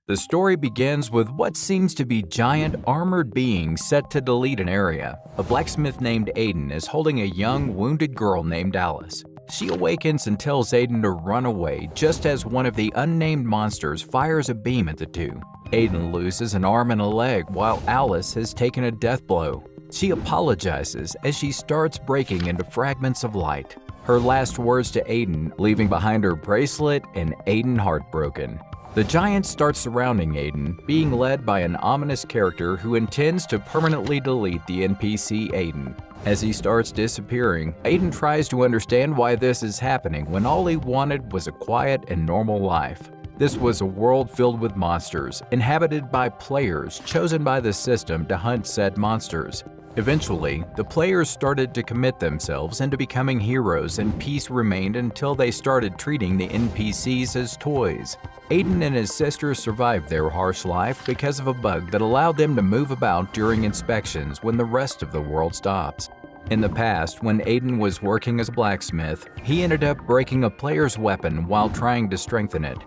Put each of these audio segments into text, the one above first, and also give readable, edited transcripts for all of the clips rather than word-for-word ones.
The story begins with what seems to be giant armored beings set to delete an area. A blacksmith named Aiden is holding a young, wounded girl named Alice. She awakens and tells Aiden to run away just as one of the unnamed monsters fires a beam at the two. Aiden loses an arm and a leg while Alice has taken a death blow. She apologizes as she starts breaking into fragments of light. Her last words to Aiden, leaving behind her bracelet and Aiden heartbroken. The giants start surrounding Aiden, being led by an ominous character who intends to permanently delete the NPC Aiden. As he starts disappearing, Aiden tries to understand why this is happening when all he wanted was a quiet and normal life. This was a world filled with monsters, inhabited by players chosen by the system to hunt said monsters. Eventually, the players started to commit themselves into becoming heroes, and peace remained until they started treating the NPCs as toys. Aiden and his sister survived their harsh life because of a bug that allowed them to move about during inspections when the rest of the world stops. In the past, when Aiden was working as a blacksmith, he ended up breaking a player's weapon while trying to strengthen it.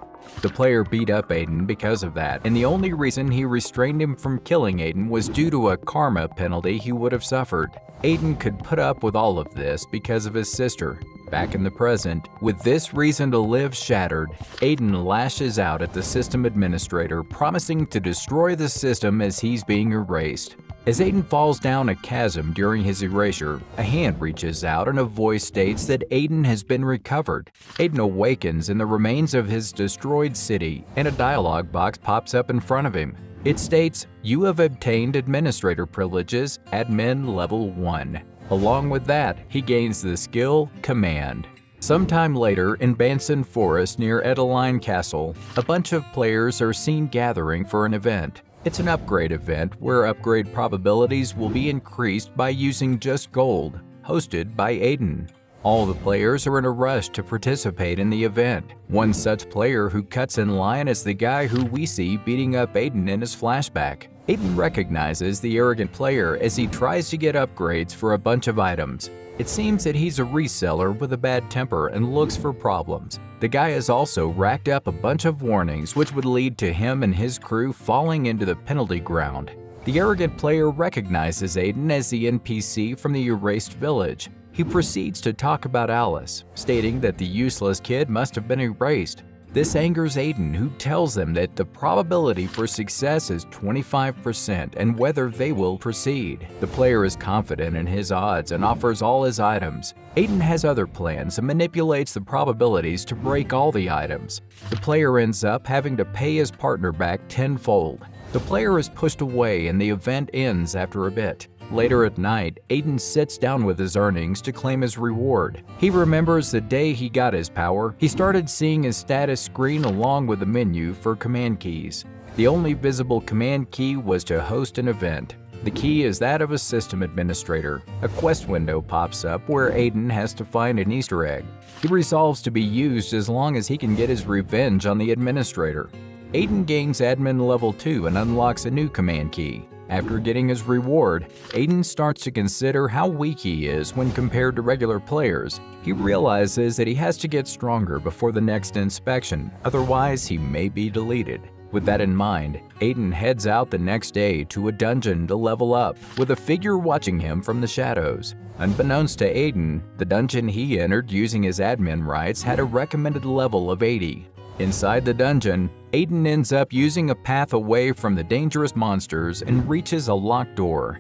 The player beat up Aiden because of that, and the only reason he restrained him from killing Aiden was due to a karma penalty he would have suffered. Aiden could put up with all of this because of his sister. Back in the present, with this reason to live shattered, Aiden lashes out at the system administrator, promising to destroy the system as he's being erased. As Aiden falls down a chasm during his erasure, a hand reaches out and a voice states that Aiden has been recovered. Aiden awakens in the remains of his destroyed city, and a dialogue box pops up in front of him. It states, "You have obtained administrator privileges, admin level 1. Along with that, he gains the skill Command. Sometime later, in Banson Forest near Edeline Castle, a bunch of players are seen gathering for an event. It's an upgrade event where upgrade probabilities will be increased by using just gold, hosted by Aiden. All the players are in a rush to participate in the event. One such player who cuts in line is the guy who we see beating up Aiden in his flashback. Aiden recognizes the arrogant player as he tries to get upgrades for a bunch of items. It seems that he's a reseller with a bad temper and looks for problems. The guy has also racked up a bunch of warnings which would lead to him and his crew falling into the penalty ground. The arrogant player recognizes Aiden as the NPC from the erased village. He proceeds to talk about Alice, stating that the useless kid must have been erased. This angers Aiden, who tells them that the probability for success is 25% and whether they will proceed. The player is confident in his odds and offers all his items. Aiden has other plans and manipulates the probabilities to break all the items. The player ends up having to pay his partner back tenfold. The player is pushed away and the event ends after a bit. Later at night, Aiden sits down with his earnings to claim his reward. He remembers the day he got his power. He started seeing his status screen along with the menu for command keys. The only visible command key was to host an event. The key is that of a system administrator. A quest window pops up where Aiden has to find an Easter egg. He resolves to be used as long as he can get his revenge on the administrator. Aiden gains admin level 2 and unlocks a new command key. After getting his reward, Aiden starts to consider how weak he is when compared to regular players. He realizes that he has to get stronger before the next inspection, otherwise he may be deleted. With that in mind, Aiden heads out the next day to a dungeon to level up, with a figure watching him from the shadows. Unbeknownst to Aiden, the dungeon he entered using his admin rights had a recommended level of 80. Inside the dungeon, Aiden ends up using a path away from the dangerous monsters and reaches a locked door.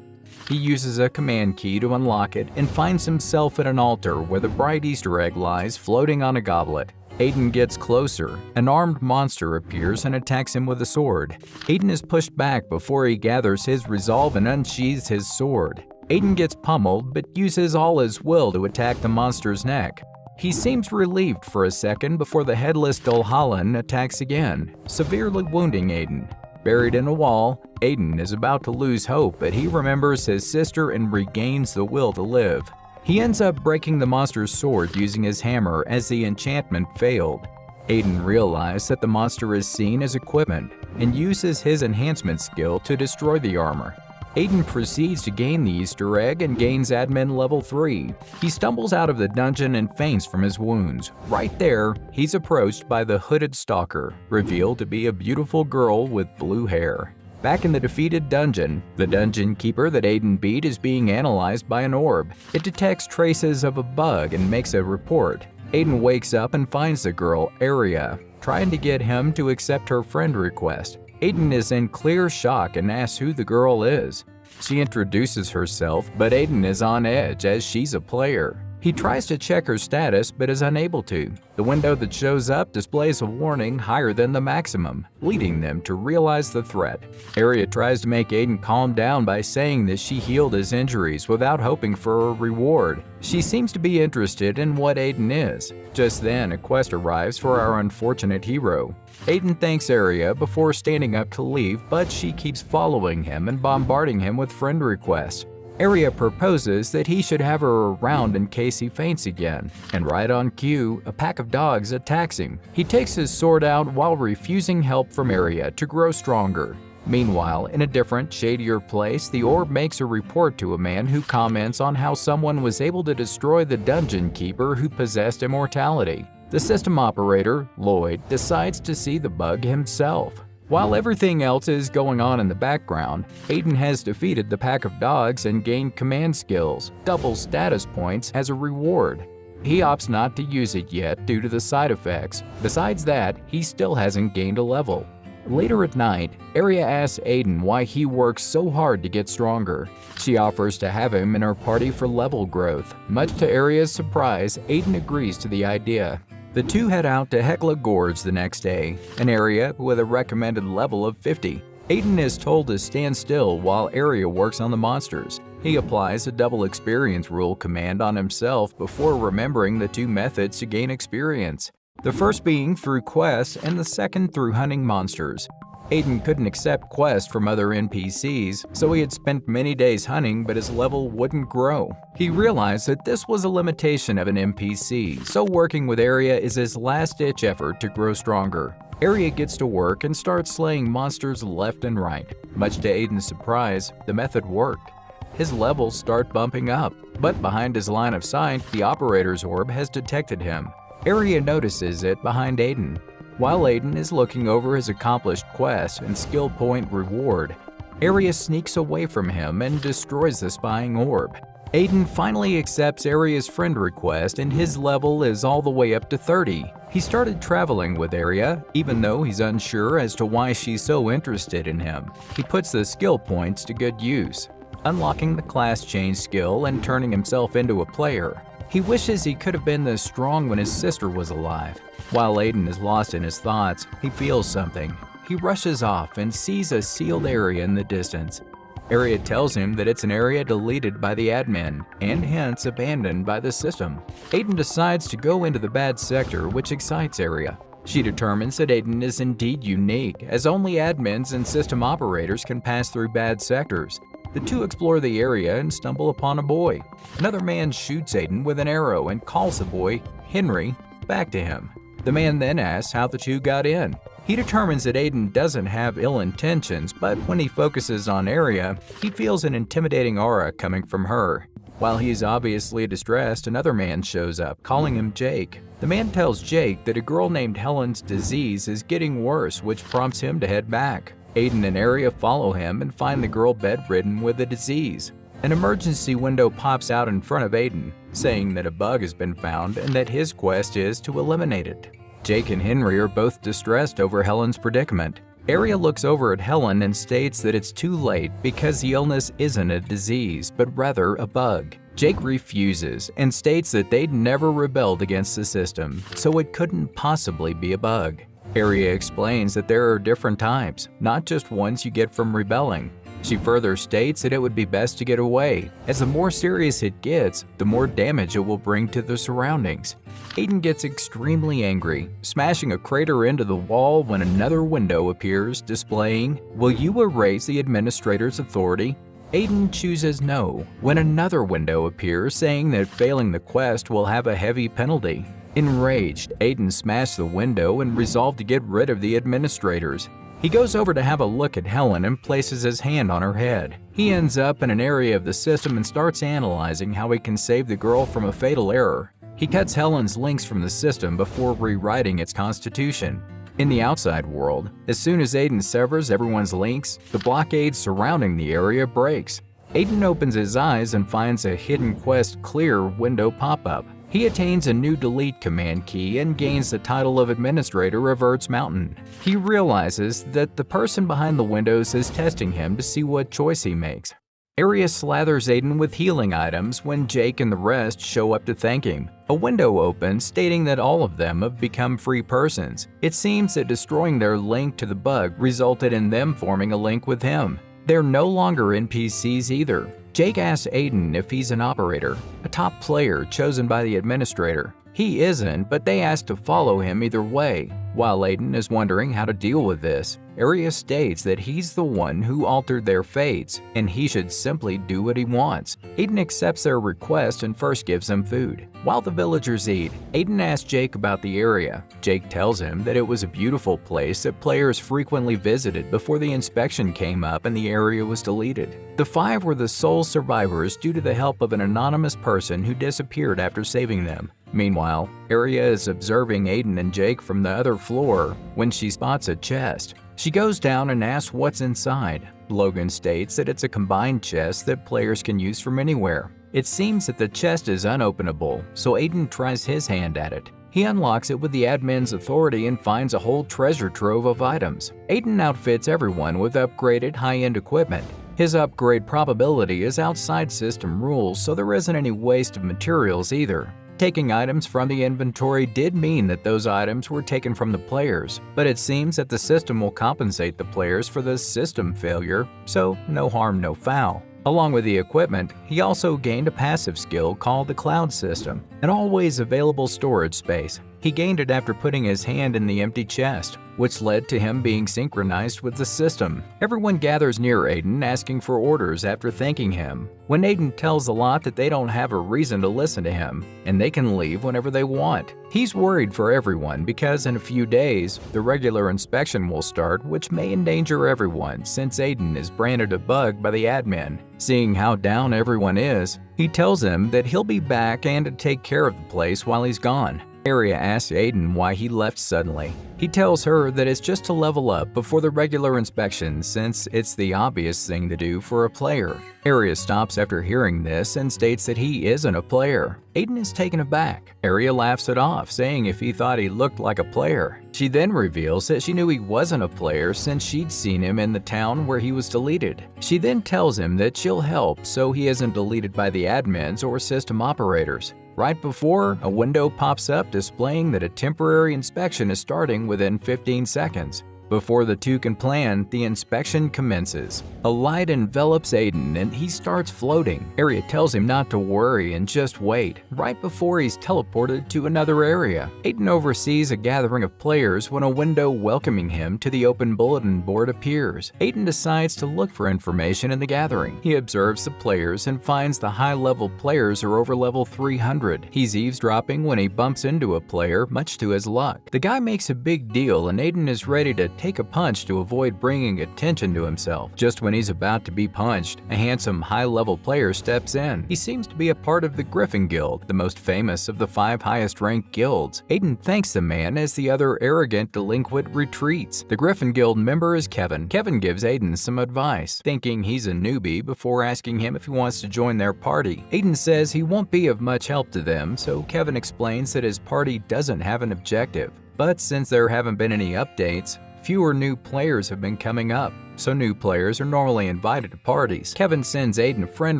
He uses a command key to unlock it and finds himself at an altar where the bright Easter egg lies floating on a goblet. Aiden gets closer. An armed monster appears and attacks him with a sword. Aiden is pushed back before he gathers his resolve and unsheathes his sword. Aiden gets pummeled but uses all his will to attack the monster's neck. He seems relieved for a second before the headless Dulhallan attacks again, severely wounding Aiden. Buried in a wall, Aiden is about to lose hope, but he remembers his sister and regains the will to live. He ends up breaking the monster's sword using his hammer as the enchantment failed. Aiden realizes that the monster is seen as equipment and uses his enhancement skill to destroy the armor. Aiden proceeds to gain the Easter egg and gains admin level 3. He stumbles out of the dungeon and faints from his wounds. Right there, he's approached by the hooded stalker, revealed to be a beautiful girl with blue hair. Back in the defeated dungeon, the dungeon keeper that Aiden beat is being analyzed by an orb. It detects traces of a bug and makes a report. Aiden wakes up and finds the girl, Aria, trying to get him to accept her friend request. Aiden is in clear shock and asks who the girl is. She introduces herself, but Aiden is on edge as she's a player. He tries to check her status but is unable to. The window that shows up displays a warning higher than the maximum, leading them to realize the threat. Aria tries to make Aiden calm down by saying that she healed his injuries without hoping for a reward. She seems to be interested in what Aiden is. Just then, a quest arrives for our unfortunate hero. Aiden thanks Aria before standing up to leave, but she keeps following him and bombarding him with friend requests. Aria proposes that he should have her around in case he faints again, and right on cue, a pack of dogs attacks him. He takes his sword out while refusing help from Aria to grow stronger. Meanwhile, in a different, shadier place, the orb makes a report to a man who comments on how someone was able to destroy the dungeon keeper who possessed immortality. The system operator, Lloyd, decides to see the bug himself. While everything else is going on in the background, Aiden has defeated the pack of dogs and gained command skills, double status points as a reward. He opts not to use it yet due to the side effects. Besides that, he still hasn't gained a level. Later at night, Aria asks Aiden why he works so hard to get stronger. She offers to have him in her party for level growth. Much to Aria's surprise, Aiden agrees to the idea. The two head out to Hecla Gorge the next day, an area with a recommended level of 50. Aiden is told to stand still while Aria works on the monsters. He applies a double experience rule command on himself before remembering the two methods to gain experience. The first being through quests and the second through hunting monsters. Aiden couldn't accept quests from other NPCs, so he had spent many days hunting, but his level wouldn't grow. He realized that this was a limitation of an NPC, so working with Aria is his last-ditch effort to grow stronger. Aria gets to work and starts slaying monsters left and right. Much to Aiden's surprise, the method worked. His levels start bumping up, but behind his line of sight, the operator's orb has detected him. Aria notices it behind Aiden. While Aiden is looking over his accomplished quest and skill point reward, Aria sneaks away from him and destroys the spying orb. Aiden finally accepts Aria's friend request and his level is all the way up to 30. He started traveling with Aria, even though he's unsure as to why she's so interested in him. He puts the skill points to good use, unlocking the class change skill and turning himself into a player. He wishes he could have been this strong when his sister was alive. While Aiden is lost in his thoughts, he feels something. He rushes off and sees a sealed area in the distance. Aria tells him that it's an area deleted by the admin, and hence abandoned by the system. Aiden decides to go into the bad sector, which excites Aria. She determines that Aiden is indeed unique, as only admins and system operators can pass through bad sectors. The two explore the area and stumble upon a boy. Another man shoots Aiden with an arrow and calls the boy, Henry, back to him. The man then asks how the two got in. He determines that Aiden doesn't have ill intentions, but when he focuses on Aria, he feels an intimidating aura coming from her. While he's obviously distressed, another man shows up, calling him Jake. The man tells Jake that a girl named Helen's disease is getting worse, which prompts him to head back. Aiden and Aria follow him and find the girl bedridden with the disease. An emergency window pops out in front of Aiden, saying that a bug has been found and that his quest is to eliminate it. Jake and Henry are both distressed over Helen's predicament. Aria looks over at Helen and states that it's too late because the illness isn't a disease, but rather a bug. Jake refuses and states that they'd never rebelled against the system, so it couldn't possibly be a bug. Aria explains that there are different types, not just ones you get from rebelling. She further states that it would be best to get away, as the more serious it gets, the more damage it will bring to the surroundings. Aiden gets extremely angry, smashing a crater into the wall when another window appears displaying, "Will you erase the administrator's authority?" Aiden chooses no, when another window appears saying that failing the quest will have a heavy penalty. Enraged, Aiden smashed the window and resolved to get rid of the administrators. He goes over to have a look at Helen and places his hand on her head. He ends up in an area of the system and starts analyzing how he can save the girl from a fatal error. He cuts Helen's links from the system before rewriting its constitution. In the outside world, as soon as Aiden severs everyone's links, the blockade surrounding the area breaks. Aiden opens his eyes and finds a hidden quest clear window pop-up. He attains a new delete command key and gains the title of Administrator of Earth's Mountain. He realizes that the person behind the windows is testing him to see what choice he makes. Arya slathers Aiden with healing items when Jake and the rest show up to thank him. A window opens stating that all of them have become free persons. It seems that destroying their link to the bug resulted in them forming a link with him. They're no longer NPCs either. Jake asks Aiden if he's an operator, a top player chosen by the administrator. He isn't, but they ask to follow him either way. While Aiden is wondering how to deal with this, Arya states that he's the one who altered their fates, and he should simply do what he wants. Aiden accepts their request and first gives them food. While the villagers eat, Aiden asks Jake about the area. Jake tells him that it was a beautiful place that players frequently visited before the inspection came up and the area was deleted. The 5 were the sole survivors due to the help of an anonymous person who disappeared after saving them. Meanwhile, Arya is observing Aiden and Jake from the other floor when she spots a chest. She goes down and asks what's inside. Logan states that it's a combined chest that players can use from anywhere. It seems that the chest is unopenable, so Aiden tries his hand at it. He unlocks it with the admin's authority and finds a whole treasure trove of items. Aiden outfits everyone with upgraded high-end equipment. His upgrade probability is outside system rules, so there isn't any waste of materials either. Taking items from the inventory did mean that those items were taken from the players, but it seems that the system will compensate the players for the system failure, so no harm, no foul. Along with the equipment, he also gained a passive skill called the Cloud System, an always available storage space. He gained it after putting his hand in the empty chest, which led to him being synchronized with the system. Everyone gathers near Aiden asking for orders after thanking him, when Aiden tells the lot that they don't have a reason to listen to him, and they can leave whenever they want. He's worried for everyone because in a few days, the regular inspection will start, which may endanger everyone since Aiden is branded a bug by the admin. Seeing how down everyone is, he tells them that he'll be back and to take care of the place while he's gone. Arya asks Aiden why he left suddenly. He tells her that it's just to level up before the regular inspection since it's the obvious thing to do for a player. Arya stops after hearing this and states that he isn't a player. Aiden is taken aback. Arya laughs it off, saying if he thought he looked like a player. She then reveals that she knew he wasn't a player since she'd seen him in the town where he was deleted. She then tells him that she'll help so he isn't deleted by the admins or system operators. Right before, a window pops up displaying that a temporary inspection is starting within 15 seconds. Before the two can plan, the inspection commences. A light envelops Aiden and he starts floating. Arya tells him not to worry and just wait, right before he's teleported to another area. Aiden oversees a gathering of players when a window welcoming him to the open bulletin board appears. Aiden decides to look for information in the gathering. He observes the players and finds the high-level players are over level 300. He's eavesdropping when he bumps into a player, much to his luck. The guy makes a big deal and Aiden is ready to take a punch to avoid bringing attention to himself. Just when he's about to be punched, a handsome high-level player steps in. He seems to be a part of the Griffin Guild, the most famous of the 5 highest-ranked guilds. Aiden thanks the man as the other arrogant delinquent retreats. The Griffin Guild member is Kevin. Kevin gives Aiden some advice, thinking he's a newbie before asking him if he wants to join their party. Aiden says he won't be of much help to them, so Kevin explains that his party doesn't have an objective. But since there haven't been any updates, fewer new players have been coming up, so new players are normally invited to parties. Kevin sends Aiden a friend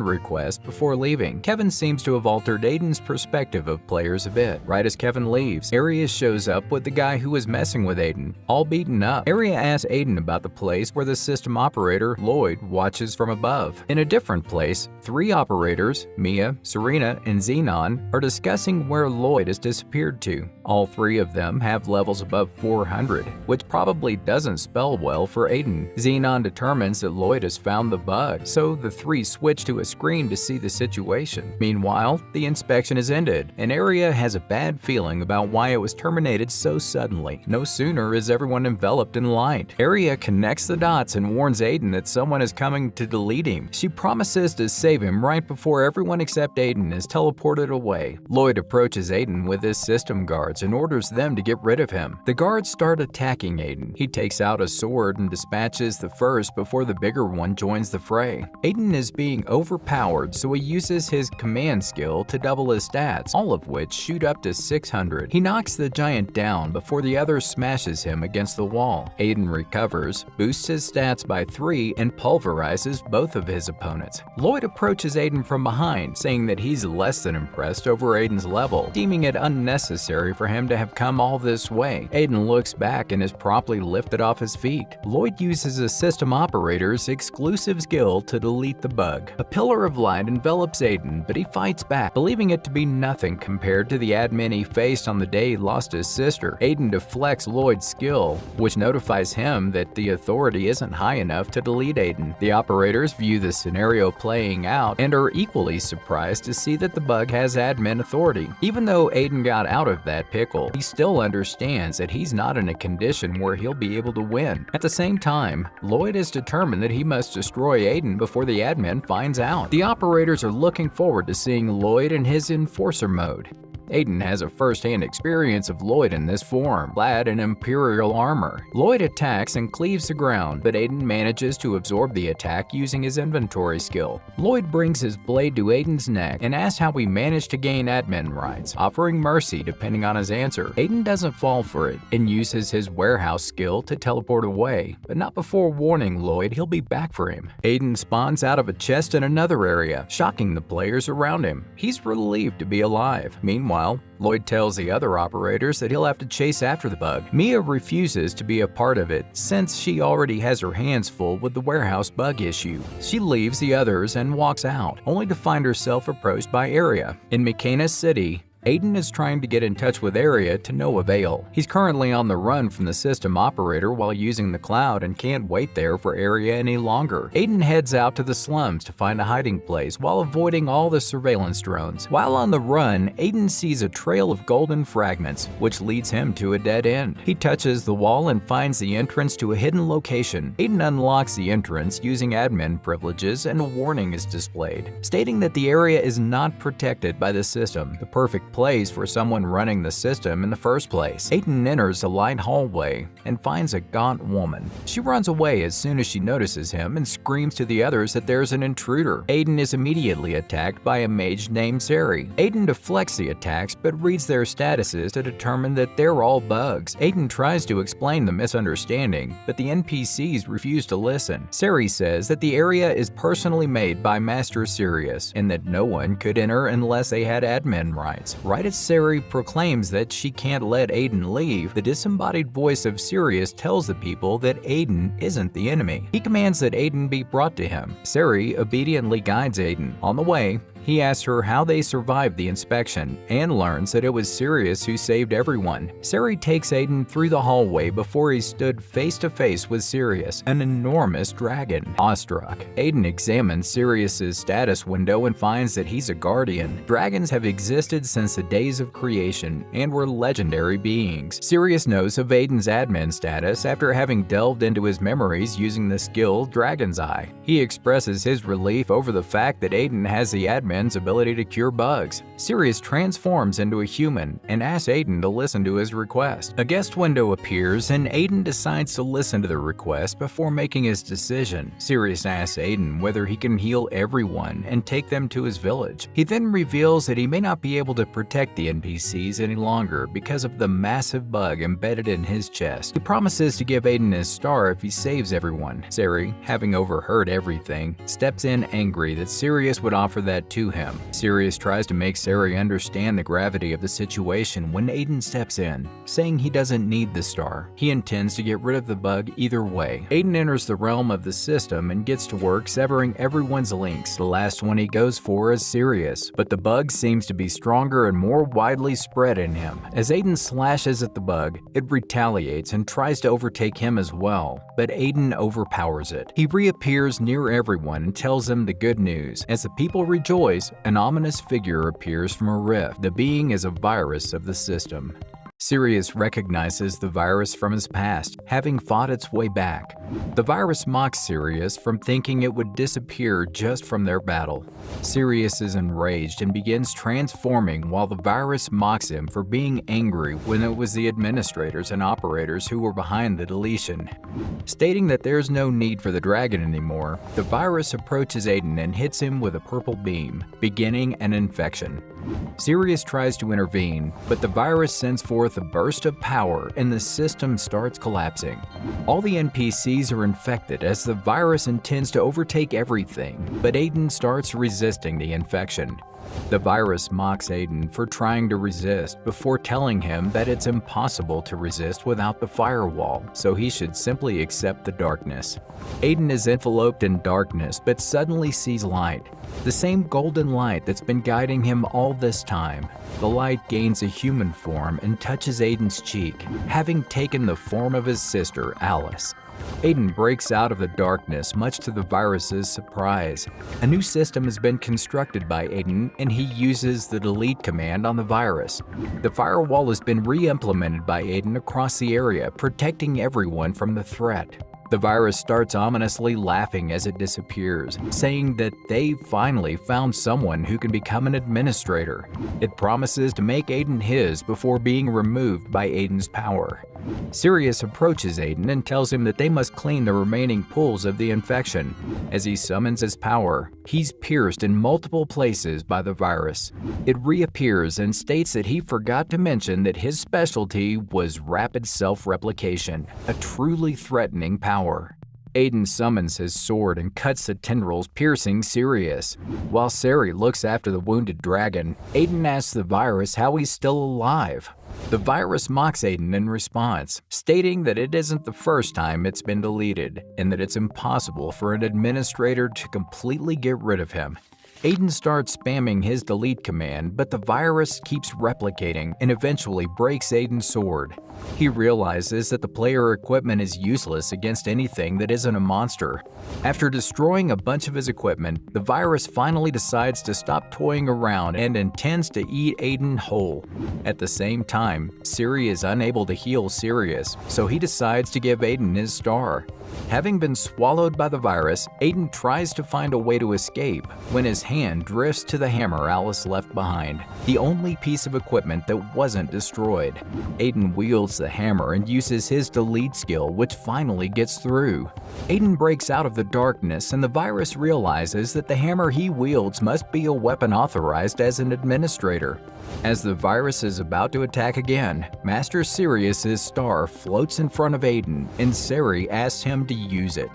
request before leaving. Kevin seems to have altered Aiden's perspective of players a bit. Right as Kevin leaves, Arya shows up with the guy who was messing with Aiden, all beaten up. Arya asks Aiden about the place where the system operator, Lloyd, watches from above. In a different place, 3 operators, Mia, Serena, and Xenon, are discussing where Lloyd has disappeared to. All three of them have levels above 400, which probably doesn't spell well for Aiden. Xenon determines that Lloyd has found the bug, so the three switch to a screen to see the situation. Meanwhile, the inspection is ended, and Area has a bad feeling about why it was terminated so suddenly. No sooner is everyone enveloped in light. Area connects the dots and warns Aiden that someone is coming to delete him. She promises to save him right before everyone except Aiden is teleported away. Lloyd approaches Aiden with his system guards and orders them to get rid of him. The guards start attacking Aiden. He takes out a sword and dispatches the first before the bigger one joins the fray. Aiden is being overpowered, so he uses his command skill to double his stats, all of which shoot up to 600. He knocks the giant down before the other smashes him against the wall. Aiden recovers, boosts his stats by 3, and pulverizes both of his opponents. Lloyd approaches Aiden from behind, saying that he's less than impressed over Aiden's level, deeming it unnecessary for him to have come all this way. Aiden looks back and is promptly lifted off his feet. Lloyd uses a system operator's exclusive skill to delete the bug. A pillar of light envelops Aiden, but he fights back, believing it to be nothing compared to the admin he faced on the day he lost his sister. Aiden deflects Lloyd's skill, which notifies him that the authority isn't high enough to delete Aiden. The operators view the scenario playing out and are equally surprised to see that the bug has admin authority. Even though Aiden got out of that pickle, he still understands that he's not in a condition where he'll be able to win. At the same time, Lloyd is determined that he must destroy Aiden before the admin finds out. The operators are looking forward to seeing Lloyd in his enforcer mode. Aiden has a first-hand experience of Lloyd in this form, clad in Imperial armor. Lloyd attacks and cleaves the ground, but Aiden manages to absorb the attack using his inventory skill. Lloyd brings his blade to Aiden's neck and asks how he managed to gain admin rights, offering mercy depending on his answer. Aiden doesn't fall for it and uses his warehouse skill to teleport away, but not before warning Lloyd he'll be back for him. Aiden spawns out of a chest in another area, shocking the players around him. He's relieved to be alive. Meanwhile, Lloyd tells the other operators that he'll have to chase after the bug. Mia refuses to be a part of it since she already has her hands full with the warehouse bug issue. She leaves the others and walks out, only to find herself approached by Area. In Mekana City, Aiden is trying to get in touch with Area to no avail. He's currently on the run from the system operator while using the cloud and can't wait there for Area any longer. Aiden heads out to the slums to find a hiding place while avoiding all the surveillance drones. While on the run, Aiden sees a trail of golden fragments, which leads him to a dead end. He touches the wall and finds the entrance to a hidden location. Aiden unlocks the entrance using admin privileges, and a warning is displayed, stating that the area is not protected by the system, the perfect place for someone running the system in the first place. Aiden enters a light hallway and finds a gaunt woman. She runs away as soon as she notices him and screams to the others that there's an intruder. Aiden is immediately attacked by a mage named Sari. Aiden deflects the attacks but reads their statuses to determine that they're all bugs. Aiden tries to explain the misunderstanding, but the NPCs refuse to listen. Sari says that the area is personally made by Master Sirius and that no one could enter unless they had admin rights. Right as Sari proclaims that she can't let Aiden leave, the disembodied voice of Sirius tells the people that Aiden isn't the enemy. He commands that Aiden be brought to him. Sari obediently guides Aiden. On the way, he asks her how they survived the inspection and learns that it was Sirius who saved everyone. Sari takes Aiden through the hallway before he stood face to face with Sirius, an enormous dragon. Awestruck, Aiden examines Sirius's status window and finds that he's a guardian. Dragons have existed since the days of creation and were legendary beings. Sirius knows of Aiden's admin status after having delved into his memories using the skill Dragon's Eye. He expresses his relief over the fact that Aiden has the admin's ability to cure bugs. Sirius transforms into a human and asks Aiden to listen to his request. A guest window appears and Aiden decides to listen to the request before making his decision. Sirius asks Aiden whether he can heal everyone and take them to his village. He then reveals that he may not be able to protect the NPCs any longer because of the massive bug embedded in his chest. He promises to give Aiden his star if he saves everyone. Sari, having overheard everything, steps in angry that Sirius would offer that to to him. Sirius tries to make Sari understand the gravity of the situation when Aiden steps in, saying he doesn't need the star. He intends to get rid of the bug either way. Aiden enters the realm of the system and gets to work severing everyone's links. The last one he goes for is Sirius, but the bug seems to be stronger and more widely spread in him. As Aiden slashes at the bug, it retaliates and tries to overtake him as well, but Aiden overpowers it. He reappears near everyone and tells them the good news. As the people rejoice, an ominous figure appears from a rift. The being is a virus of the system. Sirius recognizes the virus from his past, having fought its way back. The virus mocks Sirius from thinking it would disappear just from their battle. Sirius is enraged and begins transforming while the virus mocks him for being angry when it was the administrators and operators who were behind the deletion. Stating that there's no need for the dragon anymore, the virus approaches Aiden and hits him with a purple beam, beginning an infection. Sirius tries to intervene, but the virus sends forth a burst of power and the system starts collapsing. All the NPCs are infected as the virus intends to overtake everything, but Aiden starts resisting the infection. The virus mocks Aiden for trying to resist before telling him that it's impossible to resist without the firewall, so he should simply accept the darkness. Aiden is enveloped in darkness but suddenly sees light, the same golden light that's been guiding him all this time. The light gains a human form and touches Aiden's cheek, having taken the form of his sister, Alice. Aiden breaks out of the darkness, much to the virus's surprise. A new system has been constructed by Aiden, and he uses the delete command on the virus. The firewall has been re-implemented by Aiden across the area, protecting everyone from the threat. The virus starts ominously laughing as it disappears, saying that they finally found someone who can become an administrator. It promises to make Aiden his before being removed by Aiden's power. Sirius approaches Aiden and tells him that they must clean the remaining pools of the infection. As he summons his power, he's pierced in multiple places by the virus. It reappears and states that he forgot to mention that his specialty was rapid self-replication, a truly threatening power. Aiden summons his sword and cuts the tendrils, piercing Sirius. While Sari looks after the wounded dragon, Aiden asks the virus how he's still alive. The virus mocks Aiden in response, stating that it isn't the first time it's been deleted, and that it's impossible for an administrator to completely get rid of him. Aiden starts spamming his delete command, but the virus keeps replicating and eventually breaks Aiden's sword. He realizes that the player equipment is useless against anything that isn't a monster. After destroying a bunch of his equipment, the virus finally decides to stop toying around and intends to eat Aiden whole. At the same time, Siri is unable to heal Sirius, so he decides to give Aiden his star. Having been swallowed by the virus, Aiden tries to find a way to escape when his hand drifts to the hammer Alice left behind, the only piece of equipment that wasn't destroyed. Aiden wields the hammer and uses his delete skill, which finally gets through. Aiden breaks out of the darkness and the virus realizes that the hammer he wields must be a weapon authorized as an administrator. As the virus is about to attack again, Master Sirius's star floats in front of Aiden and Sari asks him to use it.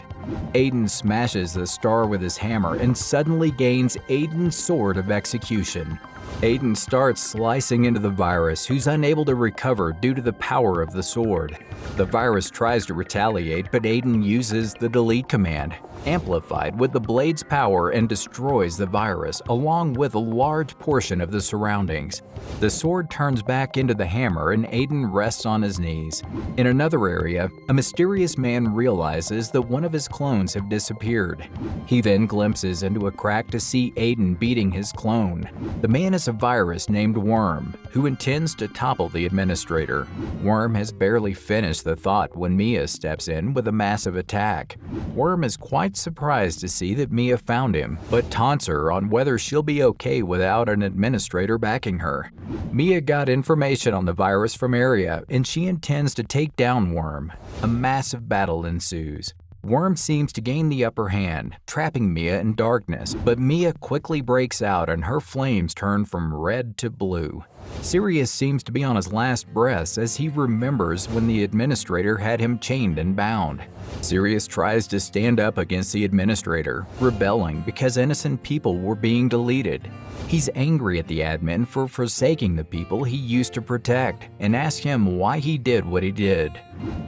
Aiden smashes the star with his hammer and suddenly gains Aiden's sword of execution. Aiden starts slicing into the virus, who's unable to recover due to the power of the sword. The virus tries to retaliate, but Aiden uses the delete command, amplified with the blade's power, and destroys the virus along with a large portion of the surroundings. The sword turns back into the hammer and Aiden rests on his knees. In another area, a mysterious man realizes that one of his clones have disappeared. He then glimpses into a crack to see Aiden beating his clone. The man is a virus named Worm, who intends to topple the administrator. Worm has barely finished the thought when Mia steps in with a massive attack. Worm is quite surprised to see that Mia found him, but taunts her on whether she'll be okay without an administrator backing her. Mia got information on the virus from Area, and she intends to take down Worm. A massive battle ensues. Worm seems to gain the upper hand, trapping Mia in darkness, but Mia quickly breaks out and her flames turn from red to blue. Sirius seems to be on his last breaths as he remembers when the administrator had him chained and bound. Sirius tries to stand up against the administrator, rebelling because innocent people were being deleted. He's angry at the admin for forsaking the people he used to protect and asks him why he did what he did.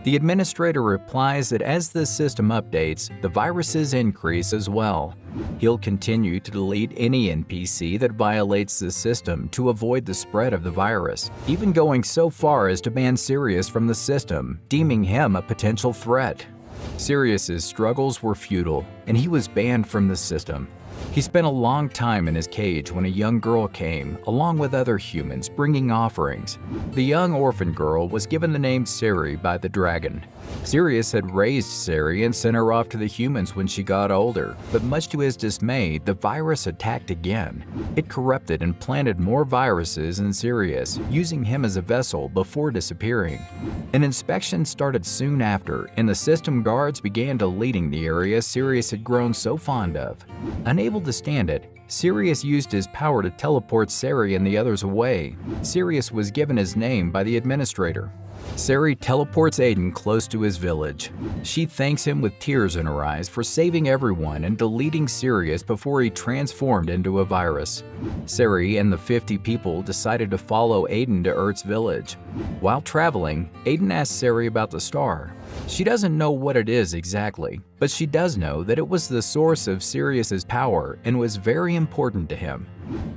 The administrator replies that as the system updates, the viruses increase as well. He'll continue to delete any NPC that violates the system to avoid the spread of the virus, even going so far as to ban Sirius from the system, deeming him a potential threat. Sirius's struggles were futile, and he was banned from the system. He spent a long time in his cage when a young girl came, along with other humans, bringing offerings. The young orphan girl was given the name Siri by the dragon. Sirius had raised Siri and sent her off to the humans when she got older, but much to his dismay, the virus attacked again. It corrupted and planted more viruses in Sirius, using him as a vessel before disappearing. An inspection started soon after, and the system guards began deleting the area Sirius had grown so fond of. Unable to stand it, Sirius used his power to teleport Sari and the others away. Sirius was given his name by the administrator. Sari teleports Aiden close to his village. She thanks him with tears in her eyes for saving everyone and deleting Sirius before he transformed into a virus. Sari and the 50 people decided to follow Aiden to Earth's village. While traveling, Aiden asks Sari about the star. She doesn't know what it is exactly, but she does know that it was the source of Sirius's power and was very important to him.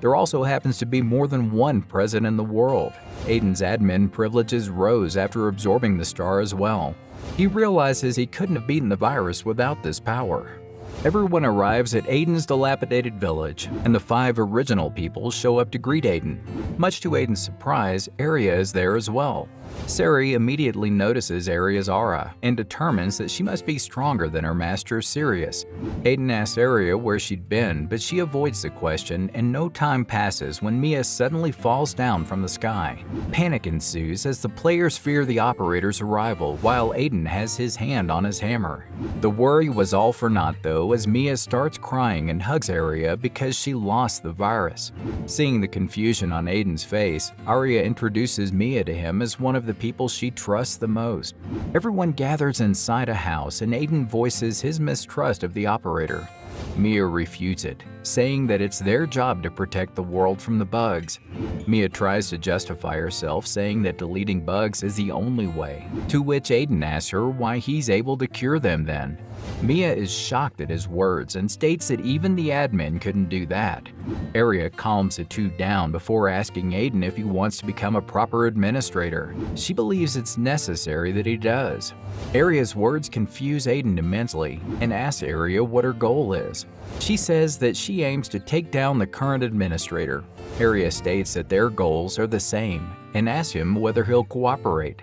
There also happens to be more than one present in the world. Aiden's admin privileges rose after absorbing the star as well. He realizes he couldn't have beaten the virus without this power. Everyone arrives at Aiden's dilapidated village, and the 5 original people show up to greet Aiden. Much to Aiden's surprise, Arya is there as well. Sari immediately notices Arya's aura and determines that she must be stronger than her master Sirius. Aiden asks Arya where she'd been, but she avoids the question, and no time passes when Mia suddenly falls down from the sky. Panic ensues as the players fear the operator's arrival while Aiden has his hand on his hammer. The worry was all for naught though, as Mia starts crying and hugs Arya because she lost the virus. Seeing the confusion on Aiden's face, Arya introduces Mia to him as one of the people she trusts the most. Everyone gathers inside a house and Aiden voices his mistrust of the operator. Mia refutes it, saying that it's their job to protect the world from the bugs. Mia tries to justify herself, saying that deleting bugs is the only way, to which Aiden asks her why he's able to cure them then. Mia is shocked at his words and states that even the admin couldn't do that. Arya calms the two down before asking Aiden if he wants to become a proper administrator. She believes it's necessary that he does. Arya's words confuse Aiden immensely and asks Arya what her goal is. She says that she aims to take down the current administrator. Arya states that their goals are the same and asks him whether he'll cooperate.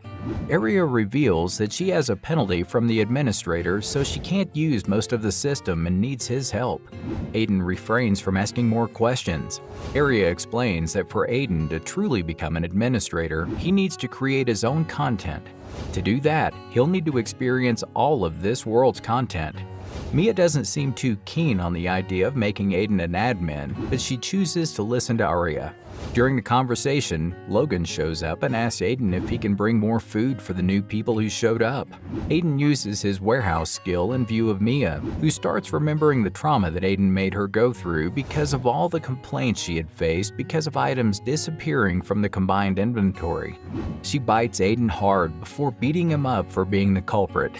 Arya reveals that she has a penalty from the administrator, so she can't use most of the system and needs his help. Aiden refrains from asking more questions. Arya explains that for Aiden to truly become an administrator, he needs to create his own content. To do that, he'll need to experience all of this world's content. Mia doesn't seem too keen on the idea of making Aiden an admin, but she chooses to listen to Arya. During the conversation, Logan shows up and asks Aiden if he can bring more food for the new people who showed up. Aiden uses his warehouse skill in view of Mia, who starts remembering the trauma that Aiden made her go through because of all the complaints she had faced because of items disappearing from the combined inventory. She bites Aiden hard before beating him up for being the culprit.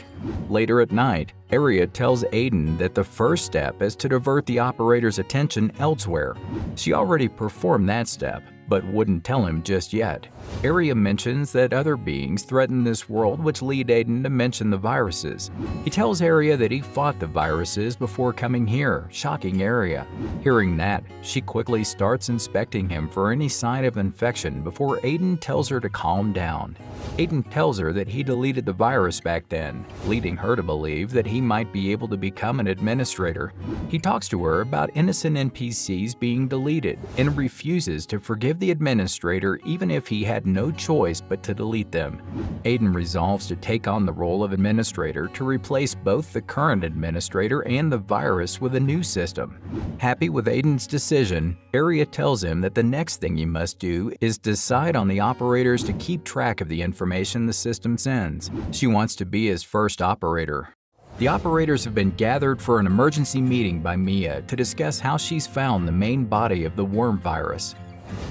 Later at night, Arya tells Aiden that the first step is to divert the operator's attention elsewhere. She already performed that step, but wouldn't tell him just yet. Arya mentions that other beings threaten this world, which lead Aiden to mention the viruses. He tells Arya that he fought the viruses before coming here, shocking Arya. Hearing that, she quickly starts inspecting him for any sign of infection before Aiden tells her to calm down. Aiden tells her that he deleted the virus back then, leading her to believe that he might be able to become an administrator. He talks to her about innocent NPCs being deleted and refuses to forgive of the administrator even if he had no choice but to delete them. Aiden resolves to take on the role of administrator to replace both the current administrator and the virus with a new system. Happy with Aiden's decision, Arya tells him that the next thing he must do is decide on the operators to keep track of the information the system sends. She wants to be his first operator. The operators have been gathered for an emergency meeting by Mia to discuss how she's found the main body of the worm virus.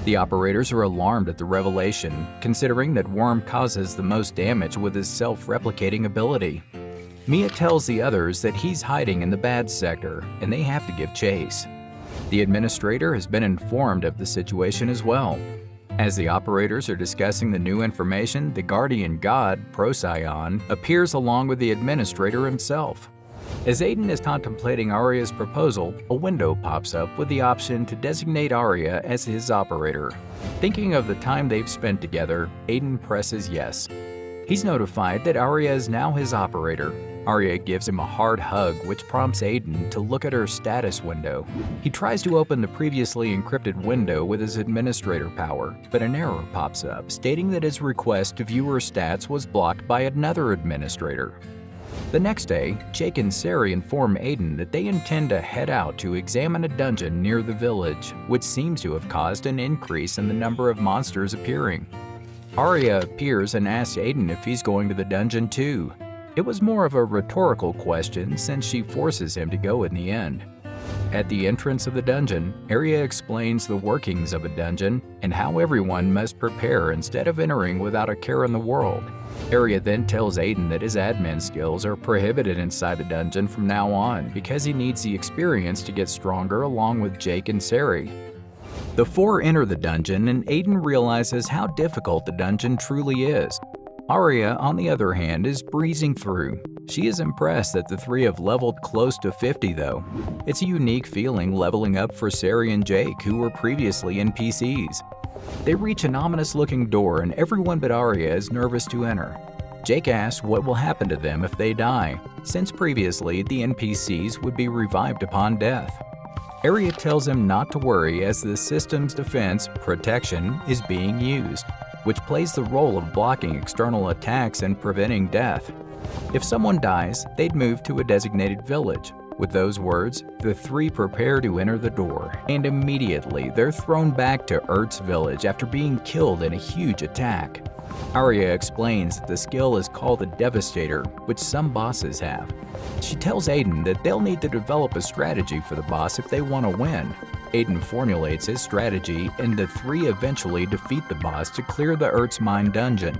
The operators are alarmed at the revelation, considering that Worm causes the most damage with his self-replicating ability. Mia tells the others that he's hiding in the bad sector, and they have to give chase. The administrator has been informed of the situation as well. As the operators are discussing the new information, the guardian god, Procyon, appears along with the administrator himself. As Aiden is contemplating Arya's proposal, a window pops up with the option to designate Arya as his operator. Thinking of the time they've spent together, Aiden presses yes. He's notified that Arya is now his operator. Arya gives him a hard hug, which prompts Aiden to look at her status window. He tries to open the previously encrypted window with his administrator power, but an error pops up stating that his request to view her stats was blocked by another administrator. The next day, Jake and Sari inform Aiden that they intend to head out to examine a dungeon near the village, which seems to have caused an increase in the number of monsters appearing. Arya appears and asks Aiden if he's going to the dungeon too. It was more of a rhetorical question since she forces him to go in the end. At the entrance of the dungeon, Arya explains the workings of a dungeon and how everyone must prepare instead of entering without a care in the world. Arya then tells Aiden that his admin skills are prohibited inside the dungeon from now on because he needs the experience to get stronger along with Jake and Sari. The four enter the dungeon and Aiden realizes how difficult the dungeon truly is. Arya, on the other hand, is breezing through. She is impressed that the three have leveled close to 50 though. It's a unique feeling leveling up for Sari and Jake, who were previously NPCs. They reach an ominous-looking door and everyone but Arya is nervous to enter. Jake asks what will happen to them if they die, since previously the NPCs would be revived upon death. Arya tells him not to worry as the system's defense, protection, is being used, which plays the role of blocking external attacks and preventing death. If someone dies, they'd move to a designated village. With those words, the three prepare to enter the door, and immediately they're thrown back to Ert's village after being killed in a huge attack. Arya explains that the skill is called the Devastator, which some bosses have. She tells Aiden that they'll need to develop a strategy for the boss if they want to win. Aiden formulates his strategy, and the three eventually defeat the boss to clear the Ert's Mine dungeon.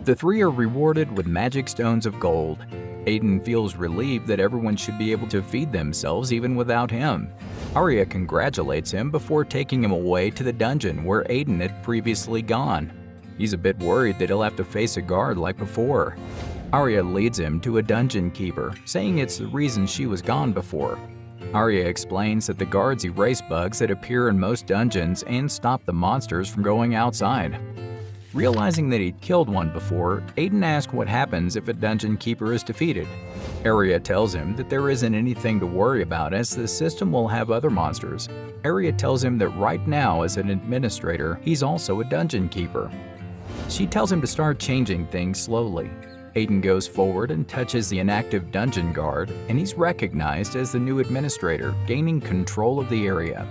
The three are rewarded with magic stones of gold. Aiden feels relieved that everyone should be able to feed themselves even without him. Arya congratulates him before taking him away to the dungeon where Aiden had previously gone. He's a bit worried that he'll have to face a guard like before. Arya leads him to a dungeon keeper, saying it's the reason she was gone before. Arya explains that the guards erase bugs that appear in most dungeons and stop the monsters from going outside. Realizing that he'd killed one before, Aiden asks what happens if a dungeon keeper is defeated. Arya tells him that there isn't anything to worry about as the system will have other monsters. Arya tells him that right now as an administrator, he's also a dungeon keeper. She tells him to start changing things slowly. Aiden goes forward and touches the inactive dungeon guard, and he's recognized as the new administrator, gaining control of the area.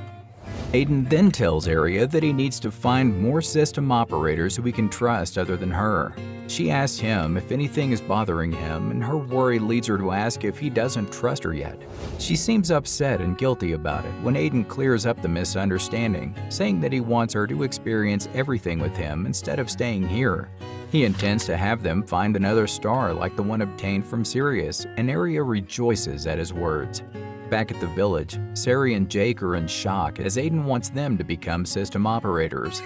Aiden then tells Arya that he needs to find more system operators who he can trust other than her. She asks him if anything is bothering him, and her worry leads her to ask if he doesn't trust her yet. She seems upset and guilty about it when Aiden clears up the misunderstanding, saying that he wants her to experience everything with him instead of staying here. He intends to have them find another star like the one obtained from Sirius, and Arya rejoices at his words. Back at the village, Sari and Jake are in shock as Aiden wants them to become system operators.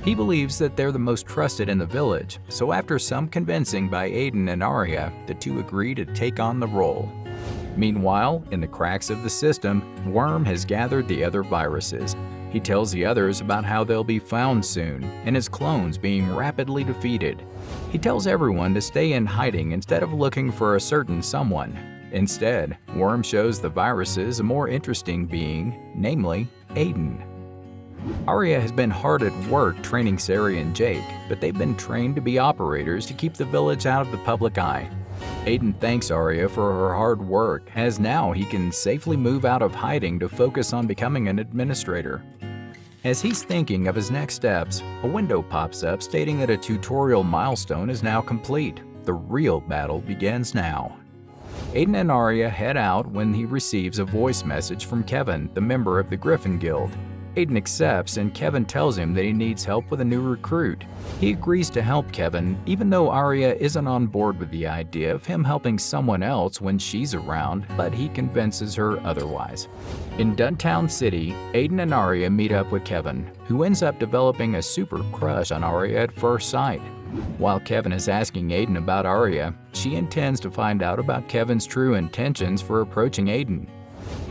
He believes that they're the most trusted in the village, so after some convincing by Aiden and Arya, the two agree to take on the role. Meanwhile, in the cracks of the system, Worm has gathered the other viruses. He tells the others about how they'll be found soon, and his clones being rapidly defeated. He tells everyone to stay in hiding instead of looking for a certain someone. Instead, Worm shows the viruses a more interesting being, namely Aiden. Arya has been hard at work training Sari and Jake, but they've been trained to be operators to keep the village out of the public eye. Aiden thanks Arya for her hard work, as now he can safely move out of hiding to focus on becoming an administrator. As he's thinking of his next steps, a window pops up stating that a tutorial milestone is now complete. The real battle begins now. Aiden and Arya head out when he receives a voice message from Kevin, the member of the Griffin Guild. Aiden accepts and Kevin tells him that he needs help with a new recruit. He agrees to help Kevin, even though Arya isn't on board with the idea of him helping someone else when she's around, but he convinces her otherwise. In Duntown City, Aiden and Arya meet up with Kevin, who ends up developing a super crush on Arya at first sight. While Kevin is asking Aiden about Arya, she intends to find out about Kevin's true intentions for approaching Aiden.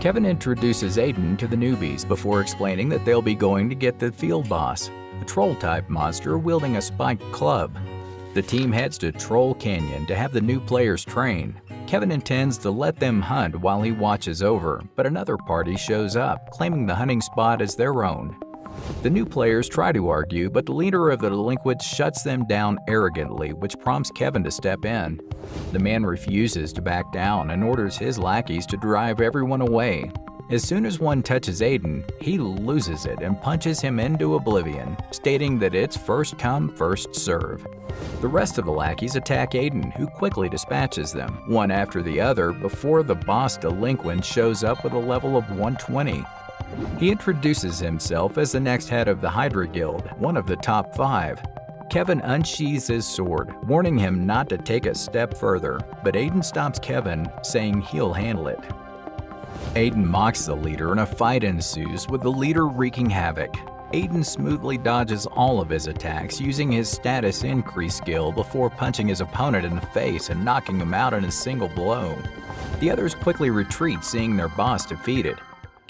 Kevin introduces Aiden to the newbies before explaining that they'll be going to get the field boss, a troll-type monster wielding a spiked club. The team heads to Troll Canyon to have the new players train. Kevin intends to let them hunt while he watches over, but another party shows up, claiming the hunting spot as their own. The new players try to argue, but the leader of the delinquents shuts them down arrogantly, which prompts Kevin to step in. The man refuses to back down and orders his lackeys to drive everyone away. As soon as one touches Aiden, he loses it and punches him into oblivion, stating that it's first come, first serve. The rest of the lackeys attack Aiden, who quickly dispatches them, one after the other, before the boss delinquent shows up with a level of 120. He introduces himself as the next head of the Hydra Guild, one of the top 5. Kevin unsheathes his sword, warning him not to take a step further, but Aiden stops Kevin, saying he'll handle it. Aiden mocks the leader and a fight ensues, with the leader wreaking havoc. Aiden smoothly dodges all of his attacks using his status increase skill before punching his opponent in the face and knocking him out in a single blow. The others quickly retreat, seeing their boss defeated.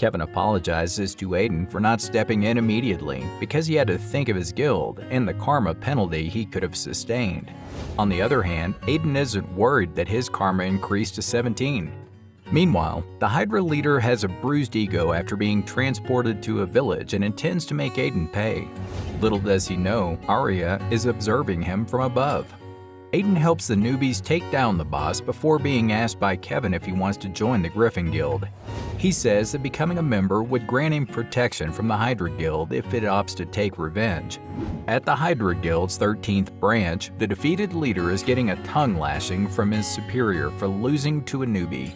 Kevin apologizes to Aiden for not stepping in immediately because he had to think of his guild and the karma penalty he could have sustained. On the other hand, Aiden isn't worried that his karma increased to 17. Meanwhile, the Hydra leader has a bruised ego after being transported to a village and intends to make Aiden pay. Little does he know, Arya is observing him from above. Aiden helps the newbies take down the boss before being asked by Kevin if he wants to join the Griffin Guild. He says that becoming a member would grant him protection from the Hydra Guild if it opts to take revenge. At the Hydra Guild's 13th branch, the defeated leader is getting a tongue lashing from his superior for losing to a newbie.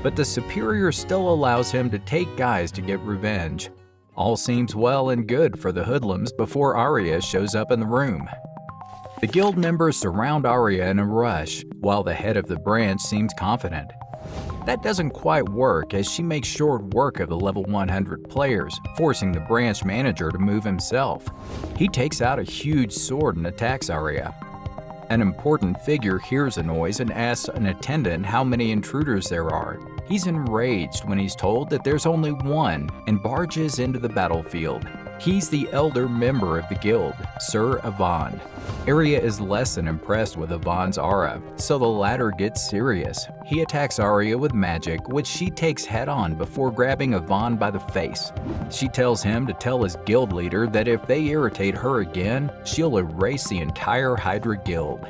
But the superior still allows him to take guys to get revenge. All seems well and good for the hoodlums before Arya shows up in the room. The guild members surround Arya in a rush, while the head of the branch seems confident. That doesn't quite work as she makes short work of the level 100 players, forcing the branch manager to move himself. He takes out a huge sword and attacks Arya. An important figure hears a noise and asks an attendant how many intruders there are. He's enraged when he's told that there's only one and barges into the battlefield. He's the elder member of the guild, Sir Yvonne. Arya is less than impressed with Yvonne's aura, so the latter gets serious. He attacks Arya with magic, which she takes head-on before grabbing Yvonne by the face. She tells him to tell his guild leader that if they irritate her again, she'll erase the entire Hydra Guild.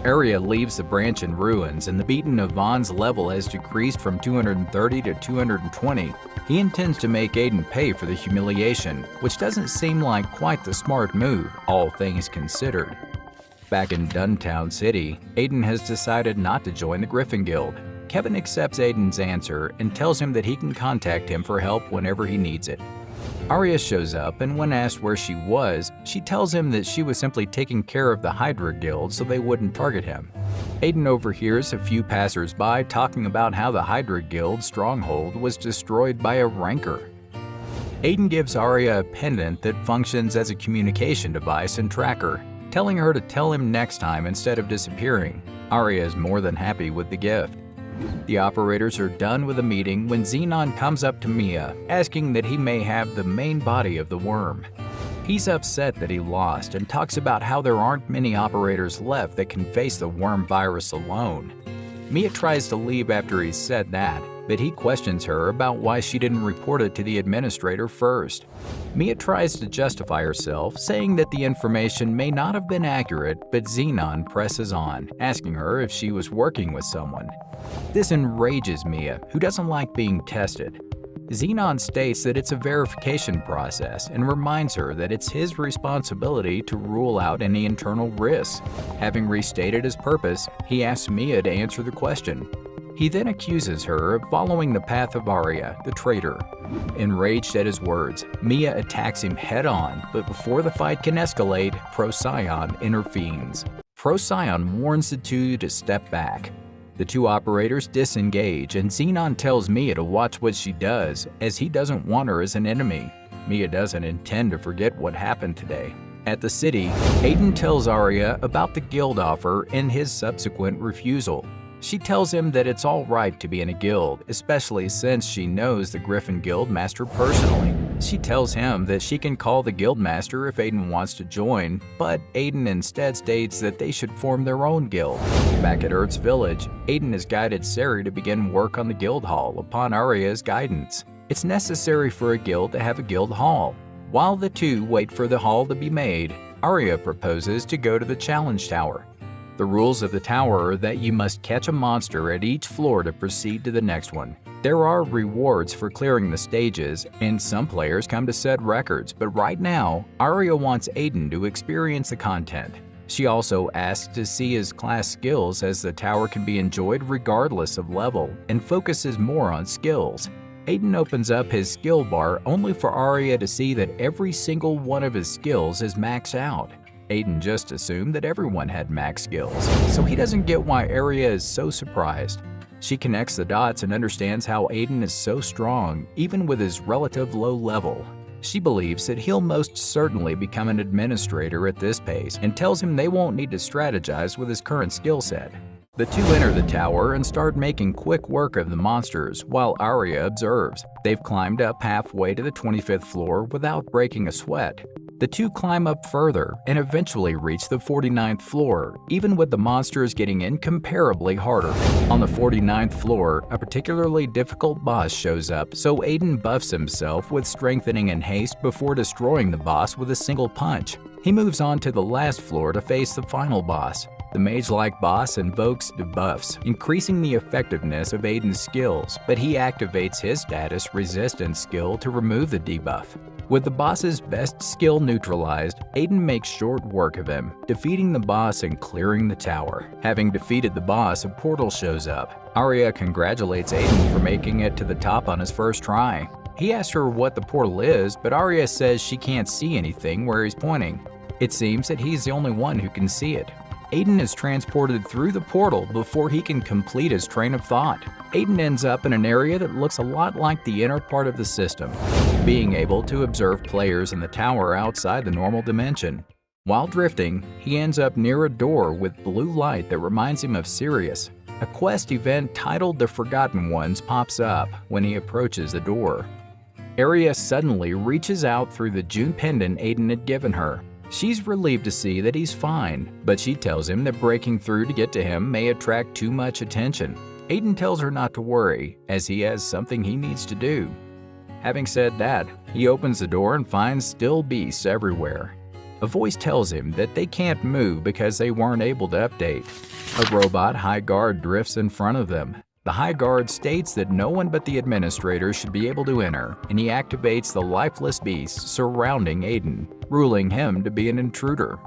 Arya leaves the branch in ruins, and the beaten Yvonne's level has decreased from 230 to 220. He intends to make Aiden pay for the humiliation, which doesn't seem like quite the smart move, all things considered. Back in Duntown City, Aiden has decided not to join the Griffin Guild. Kevin accepts Aiden's answer and tells him that he can contact him for help whenever he needs it. Arya shows up, and when asked where she was, she tells him that she was simply taking care of the Hydra Guild so they wouldn't target him. Aiden overhears a few passers-by talking about how the Hydra Guild stronghold was destroyed by a rancor. Aiden gives Arya a pendant that functions as a communication device and tracker, telling her to tell him next time instead of disappearing. Arya is more than happy with the gift. The operators are done with the meeting when Xenon comes up to Mia, asking that he may have the main body of the worm. He's upset that he lost and talks about how there aren't many operators left that can face the worm virus alone. Mia tries to leave after he said that, but he questions her about why she didn't report it to the administrator first. Mia tries to justify herself, saying that the information may not have been accurate, but Xenon presses on, asking her if she was working with someone. This enrages Mia, who doesn't like being tested. Xenon states that it's a verification process and reminds her that it's his responsibility to rule out any internal risks. Having restated his purpose, he asks Mia to answer the question. He then accuses her of following the path of Arya, the traitor. Enraged at his words, Mia attacks him head-on, but before the fight can escalate, Procyon intervenes. Procyon warns the two to step back. The two operators disengage, and Xenon tells Mia to watch what she does, as he doesn't want her as an enemy. Mia doesn't intend to forget what happened today. At the city, Aiden tells Arya about the guild offer and his subsequent refusal. She tells him that it's all right to be in a guild, especially since she knows the Griffin Guild Master personally. She tells him that she can call the guild master if Aiden wants to join, but Aiden instead states that they should form their own guild. Back at Earth's village, Aiden has guided Sari to begin work on the guild hall upon Arya's guidance. It's necessary for a guild to have a guild hall. While the two wait for the hall to be made, Arya proposes to go to the challenge tower. The rules of the tower are that you must catch a monster at each floor to proceed to the next one. There are rewards for clearing the stages, and some players come to set records, but right now, Arya wants Aiden to experience the content. She also asks to see his class skills, as the tower can be enjoyed regardless of level, and focuses more on skills. Aiden opens up his skill bar only for Arya to see that every single one of his skills is maxed out. Aiden just assumed that everyone had max skills, so he doesn't get why Arya is so surprised. She connects the dots and understands how Aiden is so strong, even with his relative low level. She believes that he'll most certainly become an administrator at this pace, and tells him they won't need to strategize with his current skill set. The two enter the tower and start making quick work of the monsters, while Arya observes. They've climbed up halfway to the 25th floor without breaking a sweat. The two climb up further and eventually reach the 49th floor, even with the monsters getting incomparably harder. On the 49th floor, a particularly difficult boss shows up, so Aiden buffs himself with strengthening and haste before destroying the boss with a single punch. He moves on to the last floor to face the final boss. The mage-like boss invokes debuffs, increasing the effectiveness of Aiden's skills, but he activates his status resistance skill to remove the debuff. With the boss's best skill neutralized, Aiden makes short work of him, defeating the boss and clearing the tower. Having defeated the boss, a portal shows up. Arya congratulates Aiden for making it to the top on his first try. He asks her what the portal is, but Arya says she can't see anything where he's pointing. It seems that he's the only one who can see it. Aiden is transported through the portal before he can complete his train of thought. Aiden ends up in an area that looks a lot like the inner part of the system, being able to observe players in the tower outside the normal dimension. While drifting, he ends up near a door with blue light that reminds him of Sirius. A quest event titled The Forgotten Ones pops up when he approaches the door. Arya suddenly reaches out through the June pendant Aiden had given her. She's relieved to see that he's fine, but she tells him that breaking through to get to him may attract too much attention. Aiden tells her not to worry, as he has something he needs to do. Having said that, he opens the door and finds still beasts everywhere. A voice tells him that they can't move because they weren't able to update. A robot High Guard drifts in front of them. The High Guard states that no one but the administrator should be able to enter, and he activates the lifeless beasts surrounding Aiden, ruling him to be an intruder.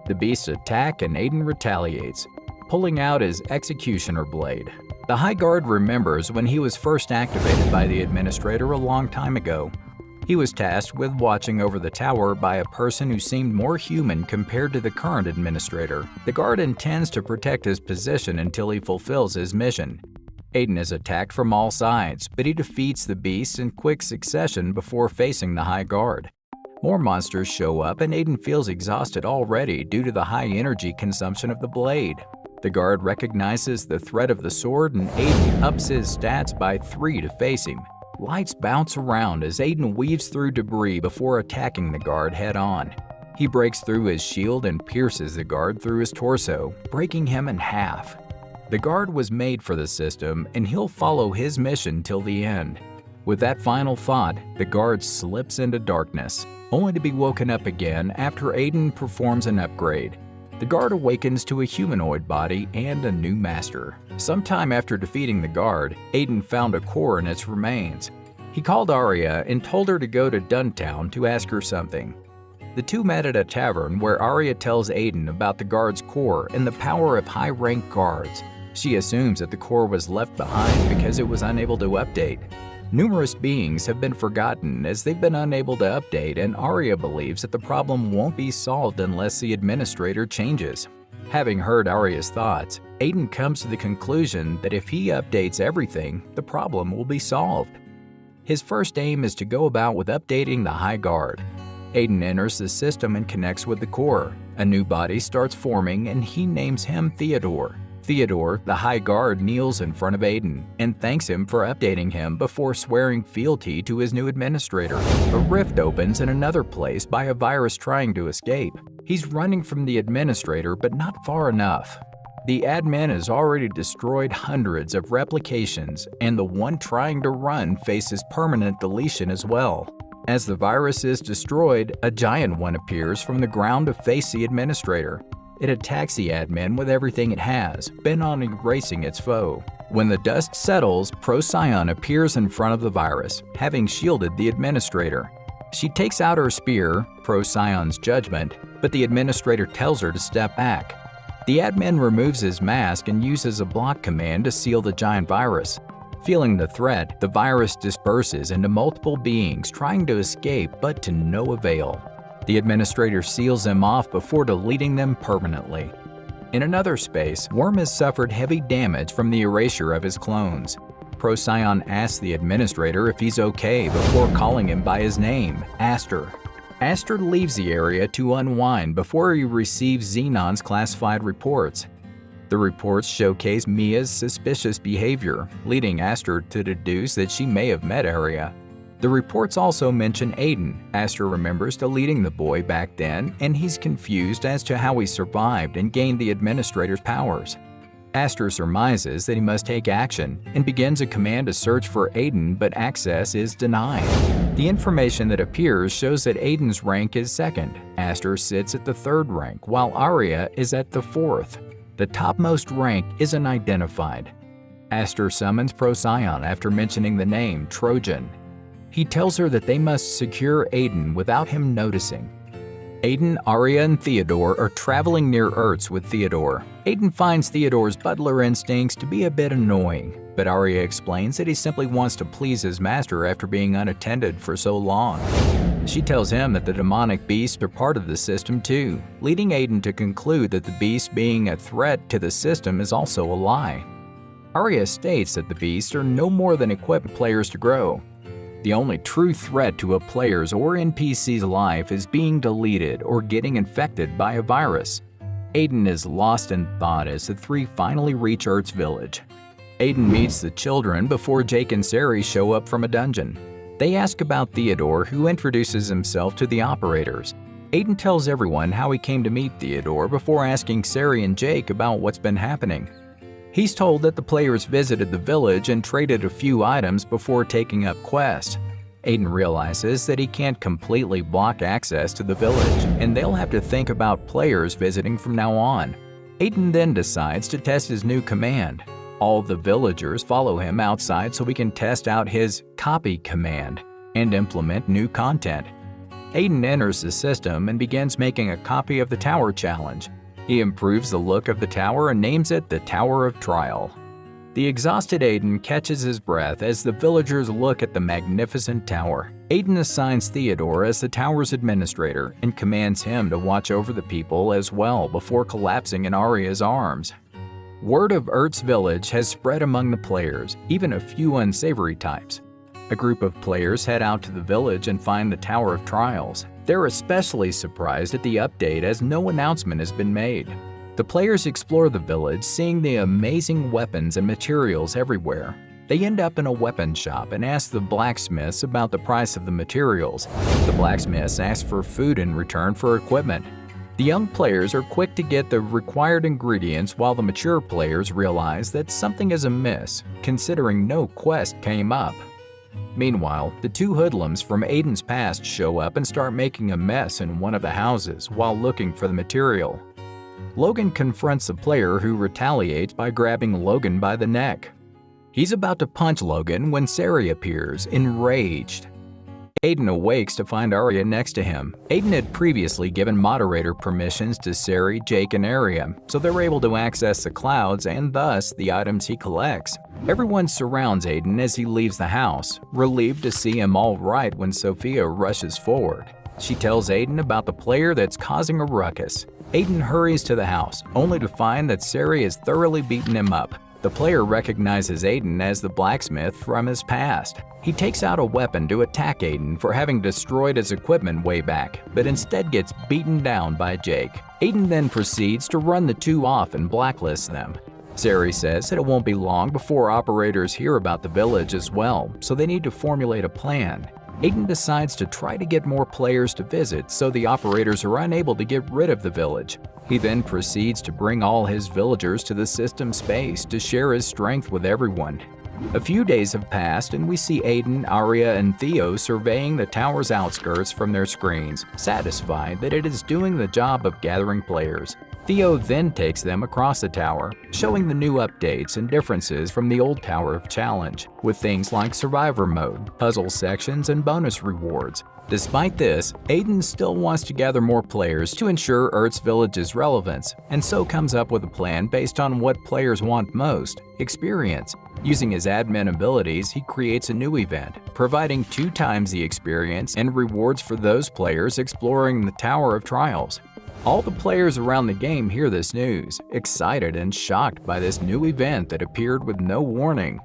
The beasts attack and Aiden retaliates, pulling out his executioner blade. The High Guard remembers when he was first activated by the administrator a long time ago. He was tasked with watching over the tower by a person who seemed more human compared to the current administrator. The guard intends to protect his position until he fulfills his mission. Aiden is attacked from all sides, but he defeats the beasts in quick succession before facing the High Guard. More monsters show up and Aiden feels exhausted already due to the high energy consumption of the blade. The guard recognizes the threat of the sword and Aiden ups his stats by 3 to face him. Lights bounce around as Aiden weaves through debris before attacking the guard head-on. He breaks through his shield and pierces the guard through his torso, breaking him in half. The guard was made for the system, and he'll follow his mission till the end. With that final thought, the guard slips into darkness, only to be woken up again after Aiden performs an upgrade. The guard awakens to a humanoid body and a new master. Sometime after defeating the guard, Aiden found a core in its remains. He called Arya and told her to go to Duntown to ask her something. The two met at a tavern where Arya tells Aiden about the guard's core and the power of high-ranked guards. She assumes that the core was left behind because it was unable to update. Numerous beings have been forgotten as they've been unable to update, and Arya believes that the problem won't be solved unless the administrator changes. Having heard Arya's thoughts, Aiden comes to the conclusion that if he updates everything, the problem will be solved. His first aim is to go about with updating the High Guard. Aiden enters the system and connects with the core. A new body starts forming, and he names him Theodore. Theodore, the High Guard, kneels in front of Aiden and thanks him for updating him before swearing fealty to his new administrator. A rift opens in another place by a virus trying to escape. He's running from the administrator, but not far enough. The admin has already destroyed hundreds of replications, and the one trying to run faces permanent deletion as well. As the virus is destroyed, a giant one appears from the ground to face the administrator. It attacks the admin with everything it has, bent on erasing its foe. When the dust settles, Procyon appears in front of the virus, having shielded the administrator. She takes out her spear, Procyon's judgment, but the administrator tells her to step back. The admin removes his mask and uses a block command to seal the giant virus. Feeling the threat, the virus disperses into multiple beings trying to escape, but to no avail. The administrator seals them off before deleting them permanently. In another space, Worm has suffered heavy damage from the erasure of his clones. Procyon asks the administrator if he's okay before calling him by his name, Aster. Aster leaves the area to unwind before he receives Xenon's classified reports. The reports showcase Mia's suspicious behavior, leading Aster to deduce that she may have met Arya. The reports also mention Aiden. Aster remembers deleting the boy back then, and he's confused as to how he survived and gained the administrator's powers. Aster surmises that he must take action and begins a command to search for Aiden, but access is denied. The information that appears shows that Aiden's rank is 2nd. Aster sits at the 3rd rank, while Arya is at the 4th. The topmost rank isn't identified. Aster summons Procyon after mentioning the name Trojan. He tells her that they must secure Aiden without him noticing. Aiden, Arya, and Theodore are traveling near Ertz with Theodore. Aiden finds Theodore's butler instincts to be a bit annoying, but Arya explains that he simply wants to please his master after being unattended for so long. She tells him that the demonic beasts are part of the system too, leading Aiden to conclude that the beasts being a threat to the system is also a lie. Arya states that the beasts are no more than equipped players to grow. The only true threat to a player's or NPC's life is being deleted or getting infected by a virus. Aiden is lost in thought as the three finally reach Ertz village. Aiden meets the children before Jake and Sari show up from a dungeon. They ask about Theodore, who introduces himself to the operators. Aiden tells everyone how he came to meet Theodore before asking Sari and Jake about what's been happening. He's told that the players visited the village and traded a few items before taking up quests. Aiden realizes that he can't completely block access to the village, and they'll have to think about players visiting from now on. Aiden then decides to test his new command. All the villagers follow him outside so he can test out his copy command and implement new content. Aiden enters the system and begins making a copy of the tower challenge. He improves the look of the tower and names it the Tower of Trial. The exhausted Aiden catches his breath as the villagers look at the magnificent tower. Aiden assigns Theodore as the tower's administrator and commands him to watch over the people as well before collapsing in Arya's arms. Word of Ertz village has spread among the players, even a few unsavory types. A group of players head out to the village and find the Tower of Trials. They're especially surprised at the update as no announcement has been made. The players explore the village, seeing the amazing weapons and materials everywhere. They end up in a weapon shop and ask the blacksmiths about the price of the materials. The blacksmiths ask for food in return for equipment. The young players are quick to get the required ingredients while the mature players realize that something is amiss, considering no quest came up. Meanwhile, the two hoodlums from Aiden's past show up and start making a mess in one of the houses while looking for the material. Logan confronts the player who retaliates by grabbing Logan by the neck. He's about to punch Logan when Sari appears, enraged. Aiden awakes to find Arya next to him. Aiden had previously given moderator permissions to Sari, Jake, and Arya, so they're able to access the clouds and thus the items he collects. Everyone surrounds Aiden as he leaves the house, relieved to see him all right when Sophia rushes forward. She tells Aiden about the player that's causing a ruckus. Aiden hurries to the house, only to find that Sari has thoroughly beaten him up. The player recognizes Aiden as the blacksmith from his past. He takes out a weapon to attack Aiden for having destroyed his equipment way back, but instead gets beaten down by Jake. Aiden then proceeds to run the two off and blacklist them. Sari says that it won't be long before operators hear about the village as well, so they need to formulate a plan. Aiden decides to try to get more players to visit so the operators are unable to get rid of the village. He then proceeds to bring all his villagers to the system space to share his strength with everyone. A few days have passed and we see Aiden, Arya, and Theo surveying the tower's outskirts from their screens, satisfied that it is doing the job of gathering players. Theo then takes them across the tower, showing the new updates and differences from the old Tower of Challenge, with things like Survivor Mode, puzzle sections, and bonus rewards. Despite this, Aiden still wants to gather more players to ensure Earth's Village's relevance, and so comes up with a plan based on what players want most: experience. Using his admin abilities, he creates a new event, providing 2 times the experience and rewards for those players exploring the Tower of Trials. All the players around the game hear this news, excited and shocked by this new event that appeared with no warning.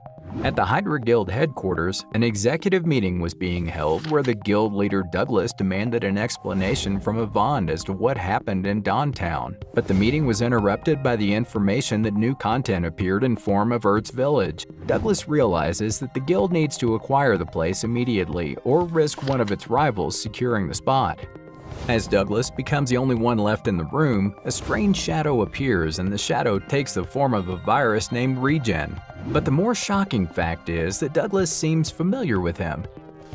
At the Hydra Guild headquarters, an executive meeting was being held where the guild leader Douglas demanded an explanation from Yvonne as to what happened in Dawntown. But the meeting was interrupted by the information that new content appeared in form of Earth's Village. Douglas realizes that the guild needs to acquire the place immediately or risk one of its rivals securing the spot. As Douglas becomes the only one left in the room, a strange shadow appears and the shadow takes the form of a virus named Regen. But the more shocking fact is that Douglas seems familiar with him.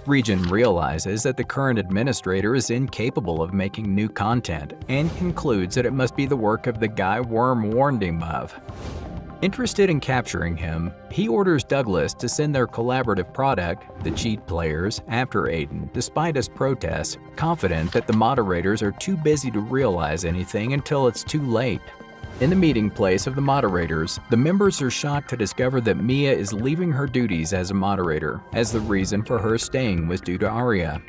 Regen realizes that the current administrator is incapable of making new content and concludes that it must be the work of the guy Worm warned him of. Interested in capturing him, he orders Douglas to send their collaborative product, the Cheat Players, after Aiden, despite his protests, confident that the moderators are too busy to realize anything until it's too late. In the meeting place of the moderators, the members are shocked to discover that Mia is leaving her duties as a moderator, as the reason for her staying was due to Arya.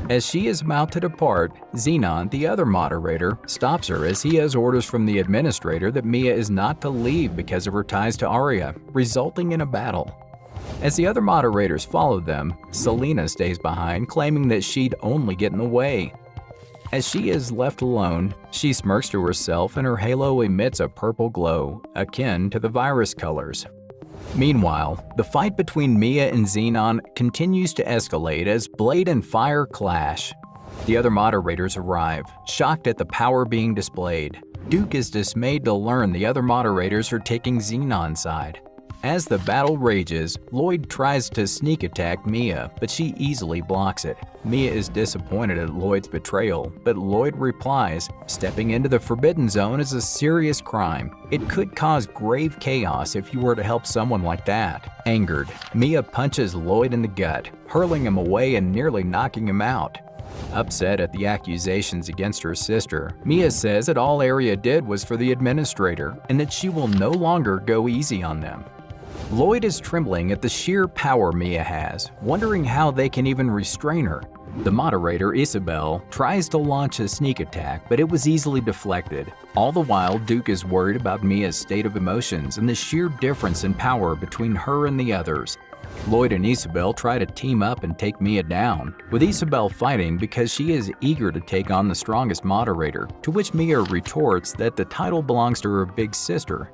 As she is about to depart, Xenon, the other moderator, stops her as he has orders from the administrator that Mia is not to leave because of her ties to Arya, resulting in a battle. As the other moderators follow them, Selena stays behind, claiming that she'd only get in the way. As she is left alone, she smirks to herself and her halo emits a purple glow, akin to the virus colors. Meanwhile, the fight between Mia and Xenon continues to escalate as blade and fire clash. The other moderators arrive, shocked at the power being displayed. Duke is dismayed to learn the other moderators are taking Xenon's side. As the battle rages, Lloyd tries to sneak attack Mia, but she easily blocks it. Mia is disappointed at Lloyd's betrayal, but Lloyd replies, "Stepping into the Forbidden Zone is a serious crime. It could cause grave chaos if you were to help someone like that." Angered, Mia punches Lloyd in the gut, hurling him away and nearly knocking him out. Upset at the accusations against her sister, Mia says that all Arya did was for the administrator and that she will no longer go easy on them. Lloyd is trembling at the sheer power Mia has, wondering how they can even restrain her. The moderator, Isabel, tries to launch a sneak attack, but it was easily deflected. All the while, Duke is worried about Mia's state of emotions and the sheer difference in power between her and the others. Lloyd and Isabel try to team up and take Mia down, with Isabel fighting because she is eager to take on the strongest moderator, to which Mia retorts that the title belongs to her big sister.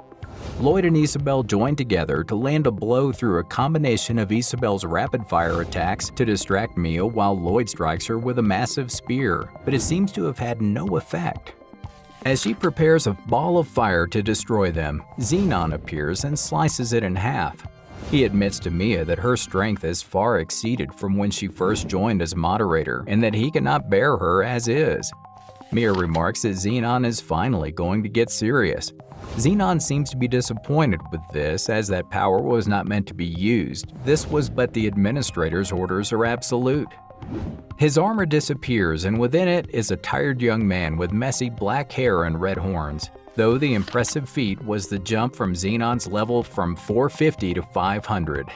Lloyd and Isabel join together to land a blow through a combination of Isabel's rapid-fire attacks to distract Mia while Lloyd strikes her with a massive spear, but it seems to have had no effect. As she prepares a ball of fire to destroy them, Xenon appears and slices it in half. He admits to Mia that her strength has far exceeded from when she first joined as moderator and that he cannot bear her as is. Mia remarks that Xenon is finally going to get serious. Xenon seems to be disappointed with this, as that power was not meant to be used. This was but the administrator's orders are absolute. His armor disappears, and within it is a tired young man with messy black hair and red horns. Though the impressive feat was the jump from Xenon's level from 450 to 500.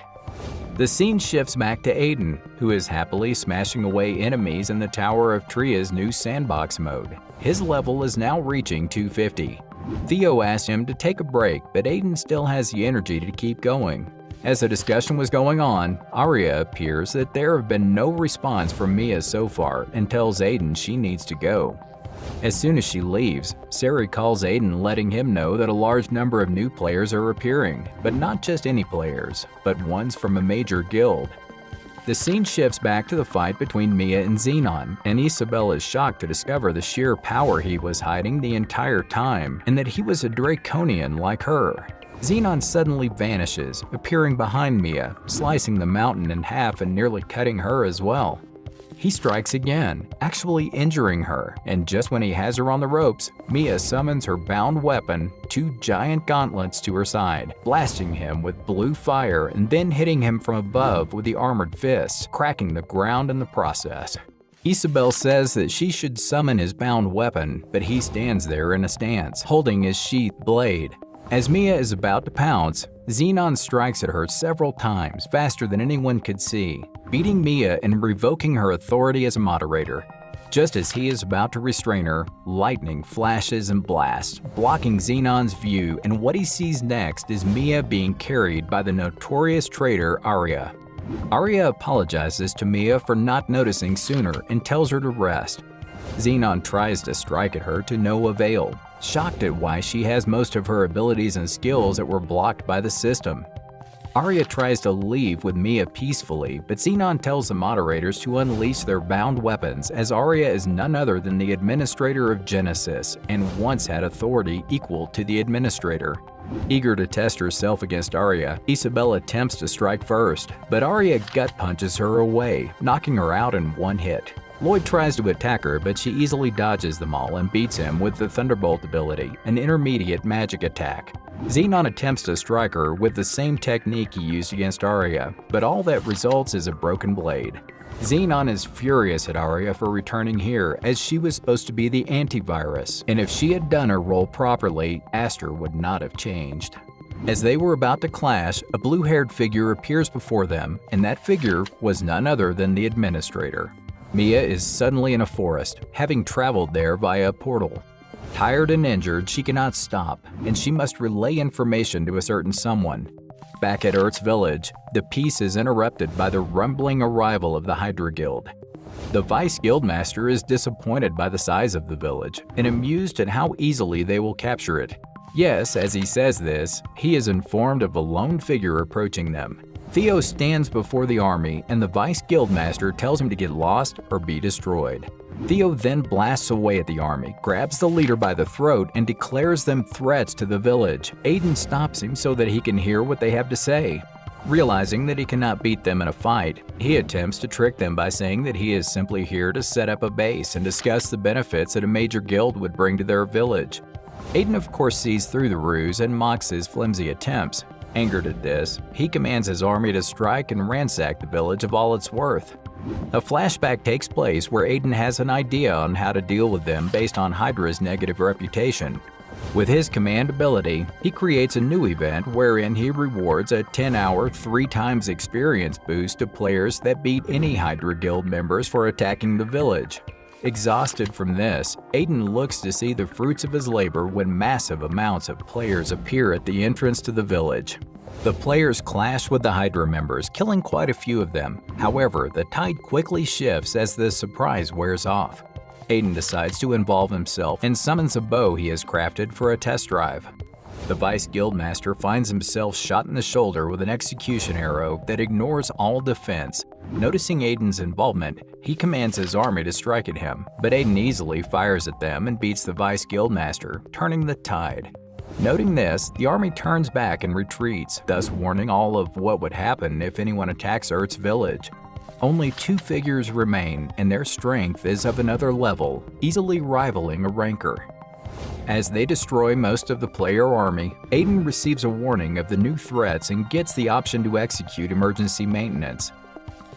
The scene shifts back to Aiden, who is happily smashing away enemies in the Tower of Tria's new sandbox mode. His level is now reaching 250. Theo asks him to take a break, but Aiden still has the energy to keep going. As the discussion was going on, Arya appears that there have been no response from Mia so far and tells Aiden she needs to go. As soon as she leaves, Sari calls Aiden, letting him know that a large number of new players are appearing, but not just any players, but ones from a major guild. The scene shifts back to the fight between Mia and Xenon, and Isabel is shocked to discover the sheer power he was hiding the entire time, and that he was a Draconian like her. Xenon suddenly vanishes, appearing behind Mia, slicing the mountain in half and nearly cutting her as well. He strikes again, actually injuring her, and just when he has her on the ropes, Mia summons her bound weapon, 2 giant gauntlets to her side, blasting him with blue fire and then hitting him from above with the armored fists, cracking the ground in the process. Isabel says that she should summon his bound weapon, but he stands there in a stance, holding his sheathed blade. As Mia is about to pounce, Xenon strikes at her several times, faster than anyone could see, beating Mia and revoking her authority as a moderator. Just as he is about to restrain her, lightning flashes and blasts, blocking Xenon's view, and what he sees next is Mia being carried by the notorious traitor Arya. Arya apologizes to Mia for not noticing sooner and tells her to rest. Xenon tries to strike at her to no avail, shocked at why she has most of her abilities and skills that were blocked by the system. Arya tries to leave with Mia peacefully, but Xenon tells the moderators to unleash their bound weapons, as Arya is none other than the administrator of Genesis and once had authority equal to the administrator. Eager to test herself against Arya, Isabel attempts to strike first, but Arya gut punches her away, knocking her out in one hit. Lloyd tries to attack her, but she easily dodges them all and beats him with the Thunderbolt ability, an intermediate magic attack. Xenon attempts to strike her with the same technique he used against Arya, but all that results is a broken blade. Xenon is furious at Arya for returning here, as she was supposed to be the antivirus, and if she had done her role properly, Aster would not have changed. As they were about to clash, a blue-haired figure appears before them, and that figure was none other than the administrator. Mia is suddenly in a forest, having traveled there via a portal. Tired and injured, she cannot stop, and she must relay information to a certain someone. Back at Earth's village, the peace is interrupted by the rumbling arrival of the Hydra Guild. The Vice Guildmaster is disappointed by the size of the village, and amused at how easily they will capture it. Yes, as he says this, he is informed of a lone figure approaching them. Theo stands before the army, and the Vice Guildmaster tells him to get lost or be destroyed. Theo then blasts away at the army, grabs the leader by the throat, and declares them threats to the village. Aiden stops him so that he can hear what they have to say. Realizing that he cannot beat them in a fight, he attempts to trick them by saying that he is simply here to set up a base and discuss the benefits that a major guild would bring to their village. Aiden of course sees through the ruse and mocks his flimsy attempts. Angered at this, he commands his army to strike and ransack the village of all it's worth. A flashback takes place where Aiden has an idea on how to deal with them based on Hydra's negative reputation. With his command ability, he creates a new event wherein he rewards a 10-hour, 3 times experience boost to players that beat any Hydra Guild members for attacking the village. Exhausted from this, Aiden looks to see the fruits of his labor when massive amounts of players appear at the entrance to the village. The players clash with the Hydra members, killing quite a few of them. However, the tide quickly shifts as the surprise wears off. Aiden decides to involve himself and summons a bow he has crafted for a test drive. The Vice Guildmaster finds himself shot in the shoulder with an execution arrow that ignores all defense. Noticing Aiden's involvement, he commands his army to strike at him, but Aiden easily fires at them and beats the Vice Guildmaster, turning the tide. Noting this, the army turns back and retreats, thus warning all of what would happen if anyone attacks Earth's village. Only 2 figures remain, and their strength is of another level, easily rivaling a Ranker. As they destroy most of the player army, Aiden receives a warning of the new threats and gets the option to execute emergency maintenance.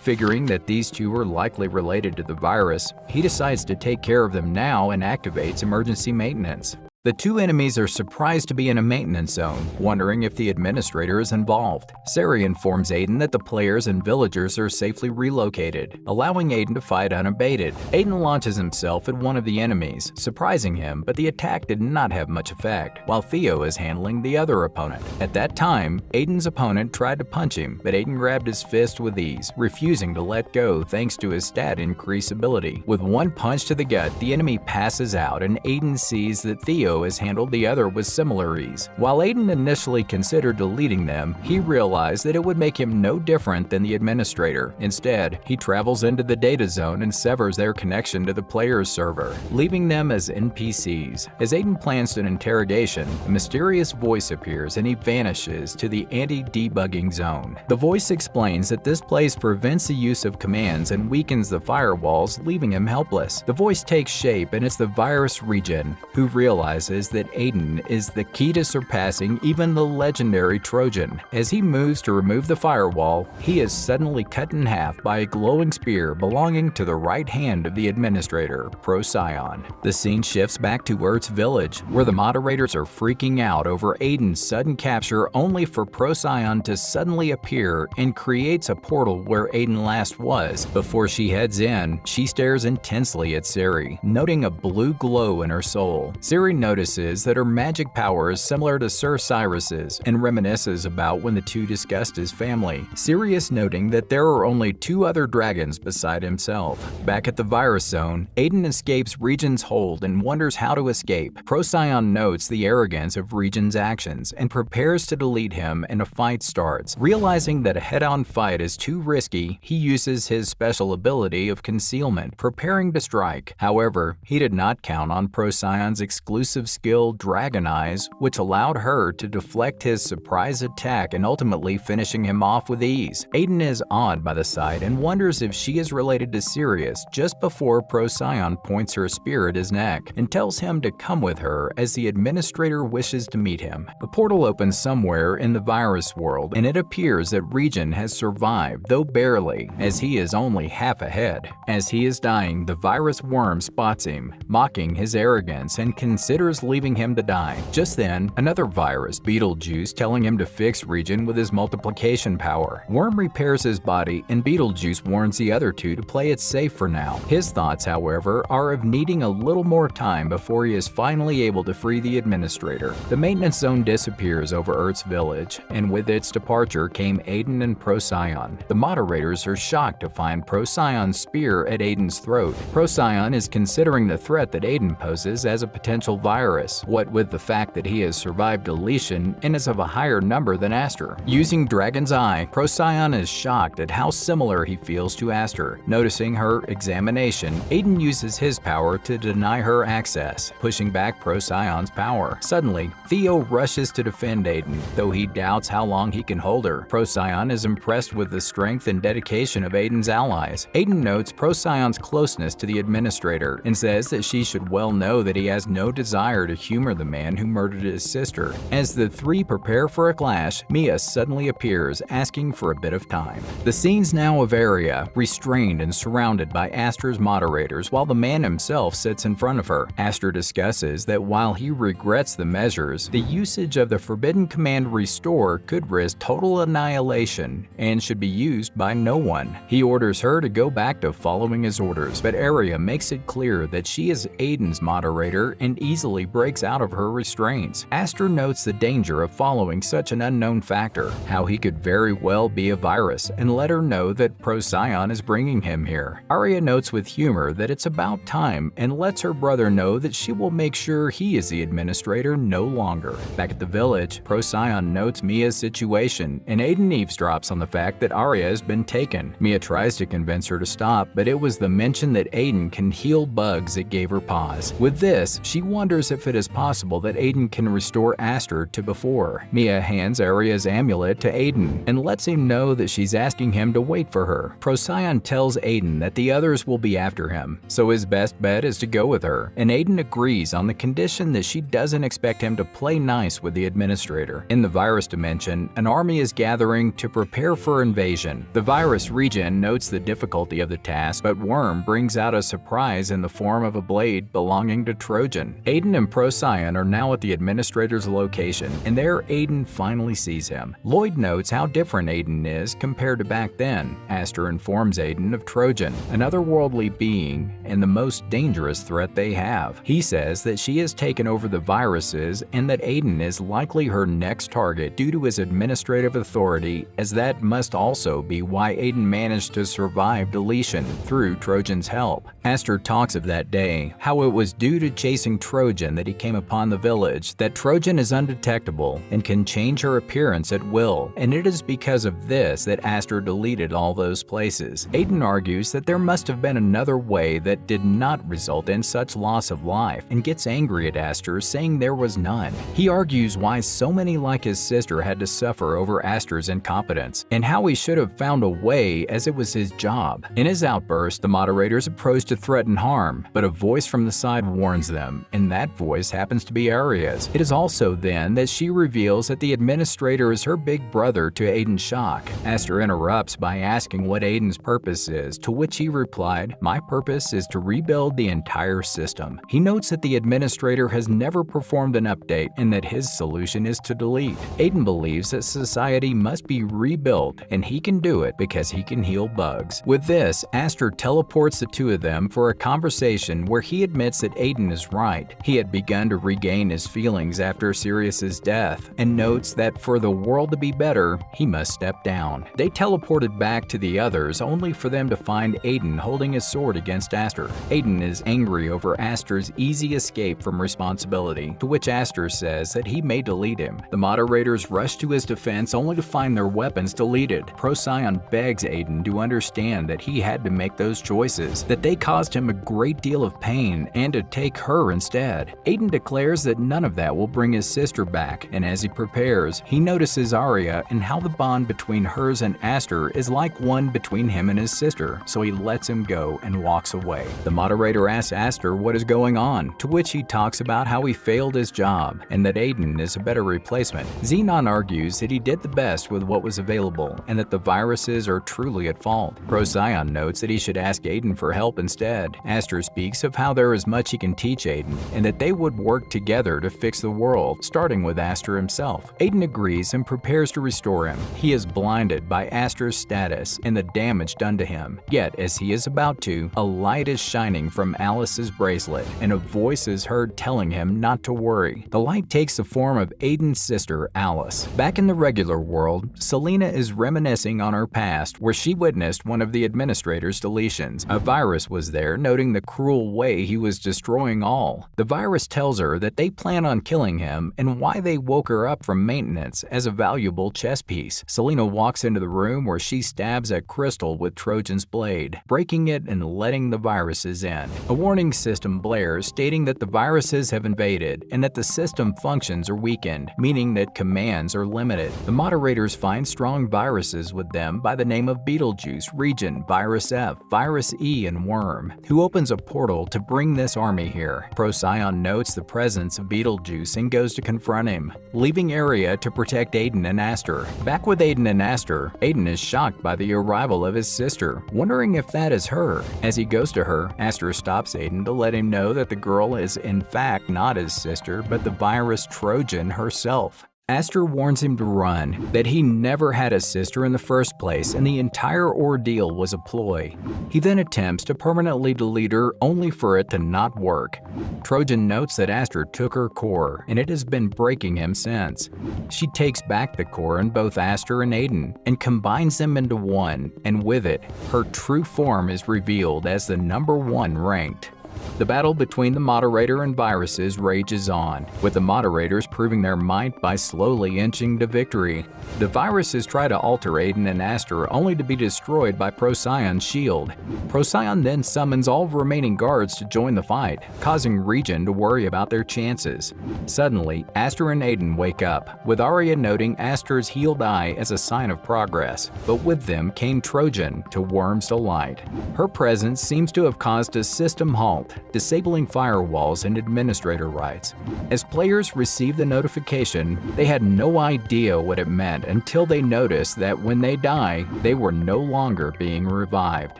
Figuring that these 2 are likely related to the virus, he decides to take care of them now and activates emergency maintenance. The 2 enemies are surprised to be in a maintenance zone, wondering if the administrator is involved. Sari informs Aiden that the players and villagers are safely relocated, allowing Aiden to fight unabated. Aiden launches himself at one of the enemies, surprising him, but the attack did not have much effect, while Theo is handling the other opponent. At that time, Aiden's opponent tried to punch him, but Aiden grabbed his fist with ease, refusing to let go thanks to his stat increase ability. With 1 punch to the gut, the enemy passes out, and Aiden sees that Theo has handled the other with similar ease. While Aiden initially considered deleting them, he realized that it would make him no different than the administrator. Instead, he travels into the data zone and severs their connection to the player's server, leaving them as NPCs. As Aiden plans an interrogation, a mysterious voice appears and he vanishes to the anti-debugging zone. The voice explains that this place prevents the use of commands and weakens the firewalls, leaving him helpless. The voice takes shape and it's the virus Regen, who realizes that Aiden is the key to surpassing even the legendary Trojan. As he moves to remove the firewall, he is suddenly cut in half by a glowing spear belonging to the right hand of the administrator, Procyon. The scene shifts back to Earth's village, where the moderators are freaking out over Aiden's sudden capture, only for Procyon to suddenly appear and creates a portal where Aiden last was. Before she heads in, she stares intensely at Sari, noting a blue glow in her soul. Sari notices that her magic power is similar to Sir Cyrus's and reminisces about when the 2 discussed his family, Sirius noting that there are only 2 other dragons beside himself. Back at the virus zone, Aiden escapes Regen's hold and wonders how to escape. Procyon notes the arrogance of Regen's actions and prepares to delete him, and a fight starts. Realizing that a head-on fight is too risky, he uses his special ability of concealment, preparing to strike. However, he did not count on Procyon's exclusive skill Dragon Eyes, which allowed her to deflect his surprise attack and ultimately finishing him off with ease. Aiden is awed by the sight and wonders if she is related to Sirius just before Procyon points her spear at his neck and tells him to come with her as the administrator wishes to meet him. A portal opens somewhere in the virus world, and it appears that Regen has survived, though barely, as he is only half ahead. As he is dying, the virus worm spots him, mocking his arrogance and considers leaving him to die. Just then, another virus, Beetlejuice, telling him to fix Regen with his multiplication power. Worm repairs his body, and Beetlejuice warns the other 2 to play it safe for now. His thoughts, however, are of needing a little more time before he is finally able to free the administrator. The maintenance zone disappears over Earth's village, and with its departure came Aiden and Procyon. The moderators are shocked to find Procyon's spear at Aiden's throat. Procyon is considering the threat that Aiden poses as a potential virus, what with the fact that he has survived deletion and is of a higher number than Aster. Using Dragon's Eye, Procyon is shocked at how similar he feels to Aster. Noticing her examination, Aiden uses his power to deny her access, pushing back Procyon's power. Suddenly, Theo rushes to defend Aiden, though he doubts how long he can hold her. Procyon is impressed with the strength and dedication of Aiden's allies. Aiden notes Procyon's closeness to the administrator and says that she should well know that he has no desire to humor the man who murdered his sister. As the 3 prepare for a clash, Mia suddenly appears, asking for a bit of time. The scene's now of Aria, restrained and surrounded by Aster's moderators, while the man himself sits in front of her. Aster discusses that while he regrets the measures, the usage of the forbidden command Restore could risk total annihilation and should be used by no one. He orders her to go back to following his orders, but Aria makes it clear that she is Aiden's moderator and easily eventually breaks out of her restraints. Aster notes the danger of following such an unknown factor, how he could very well be a virus, and let her know that Procyon is bringing him here. Arya notes with humor that it's about time and lets her brother know that she will make sure he is the administrator no longer. Back at the village, Procyon notes Mia's situation, and Aiden eavesdrops on the fact that Arya has been taken. Mia tries to convince her to stop, but it was the mention that Aiden can heal bugs that gave her pause. With this, she wonders if it is possible that Aiden can restore Aster to before. Mia hands Arya's amulet to Aiden and lets him know that she's asking him to wait for her. Procyon tells Aiden that the others will be after him, so his best bet is to go with her, and Aiden agrees on the condition that she doesn't expect him to play nice with the administrator. In the virus dimension, an army is gathering to prepare for invasion. The virus Regen notes the difficulty of the task, but Worm brings out a surprise in the form of a blade belonging to Trojan. Aiden and Procyon are now at the administrator's location, and there Aiden finally sees him. Lloyd notes how different Aiden is compared to back then. Aster informs Aiden of Trojan, an otherworldly being and the most dangerous threat they have. He says that she has taken over the viruses and that Aiden is likely her next target due to his administrative authority, as that must also be why Aiden managed to survive deletion through Trojan's help. Aster talks of that day, how it was due to chasing Trojan that he came upon the village, that Trojan is undetectable and can change her appearance at will, and it is because of this that Aster deleted all those places. Aiden argues that there must have been another way that did not result in such loss of life, and gets angry at Aster, saying there was none. He argues why so many like his sister had to suffer over Aster's incompetence, and how he should have found a way as it was his job. In his outburst, the moderators approach to threaten harm, but a voice from the side warns them, and that voice happens to be Arya's. It is also then that she reveals that the administrator is her big brother, to Aiden's shock. Aster interrupts by asking what Aiden's purpose is, to which he replied, "My purpose is to rebuild the entire system." He notes that the administrator has never performed an update and that his solution is to delete. Aiden believes that society must be rebuilt, and he can do it because he can heal bugs. With this, Aster teleports the two of them for a conversation where he admits that Aiden is right. He had begun to regain his feelings after Sirius's death, and notes that for the world to be better, he must step down. They teleported back to the others only for them to find Aiden holding his sword against Aster. Aiden is angry over Aster's easy escape from responsibility, to which Aster says that he may delete him. The moderators rush to his defense only to find their weapons deleted. Procyon begs Aiden to understand that he had to make those choices, that they caused him a great deal of pain, and to take her instead. Aiden declares that none of that will bring his sister back, and as he prepares, he notices Arya and how the bond between hers and Aster is like one between him and his sister, so he lets him go and walks away. The moderator asks Aster what is going on, to which he talks about how he failed his job, and that Aiden is a better replacement. Xenon argues that he did the best with what was available, and that the viruses are truly at fault. Procyon notes that he should ask Aiden for help instead. Aster speaks of how there is much he can teach Aiden, and that they would work together to fix the world, starting with Aster himself. Aiden agrees and prepares to restore him. He is blinded by Aster's status and the damage done to him. Yet, as he is about to, a light is shining from Alice's bracelet, and a voice is heard telling him not to worry. The light takes the form of Aiden's sister, Alice. Back in the regular world, Selena is reminiscing on her past, where she witnessed one of the administrator's deletions. A virus was there, noting the cruel way he was destroying all. The virus tells her that they plan on killing him and why they woke her up from maintenance as a valuable chess piece. Selena walks into the room where she stabs at Crystal with Trojan's blade, breaking it and letting the viruses in. A warning system blares, stating that the viruses have invaded and that the system functions are weakened, meaning that commands are limited. The moderators find strong viruses with them by the name of Beetlejuice, Regen, Virus F, Virus E, and Worm, who opens a portal to bring this army here. Procyon notes the presence of Beetlejuice and goes to confront him, leaving Arya to protect Aiden and Aster. Back with Aiden and Aster, Aiden is shocked by the arrival of his sister, wondering if that is her. As he goes to her, Aster stops Aiden to let him know that the girl is in fact not his sister, but the virus Trojan herself. Aster warns him to run, that he never had a sister in the first place and the entire ordeal was a ploy. He then attempts to permanently delete her only for it to not work. Trojan notes that Aster took her core and it has been breaking him since. She takes back the core in both Aster and Aiden and combines them into one, and with it, her true form is revealed as the #1 ranked. The battle between the Moderator and viruses rages on, with the Moderators proving their might by slowly inching to victory. The viruses try to alter Aiden and Aster only to be destroyed by Procyon's shield. Procyon then summons all remaining guards to join the fight, causing Regen to worry about their chances. Suddenly, Aster and Aiden wake up, with Arya noting Aster's healed eye as a sign of progress, but with them came Trojan to Worm's delight. Her presence seems to have caused a system halt, disabling firewalls and administrator rights. As players received the notification, they had no idea what it meant until they noticed that when they die, they were no longer being revived.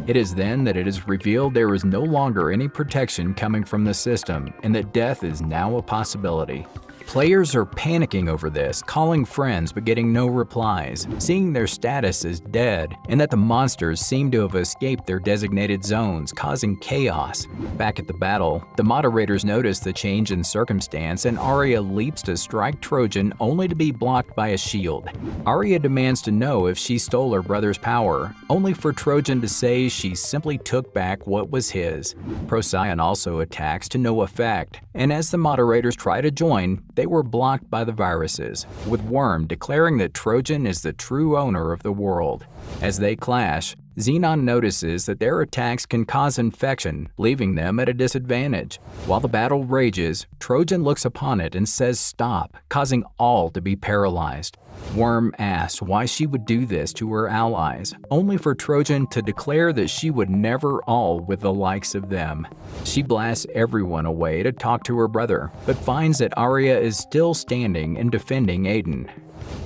It is then that it is revealed there is no longer any protection coming from the system and that death is now a possibility. Players are panicking over this, calling friends but getting no replies, seeing their status as dead, and that the monsters seem to have escaped their designated zones, causing chaos. Back at the battle, the Moderators notice the change in circumstance and Arya leaps to strike Trojan only to be blocked by a shield. Arya demands to know if she stole her brother's power, only for Trojan to say she simply took back what was his. Procyon also attacks to no effect, and as the Moderators try to join, they were blocked by the viruses, with Worm declaring that Trojan is the true owner of the world. As they clash, Xenon notices that their attacks can cause infection, leaving them at a disadvantage. While the battle rages, Trojan looks upon it and says stop, causing all to be paralyzed. Worm asks why she would do this to her allies, only for Trojan to declare that she would never all with the likes of them. She blasts everyone away to talk to her brother, but finds that Arya is still standing and defending Aiden.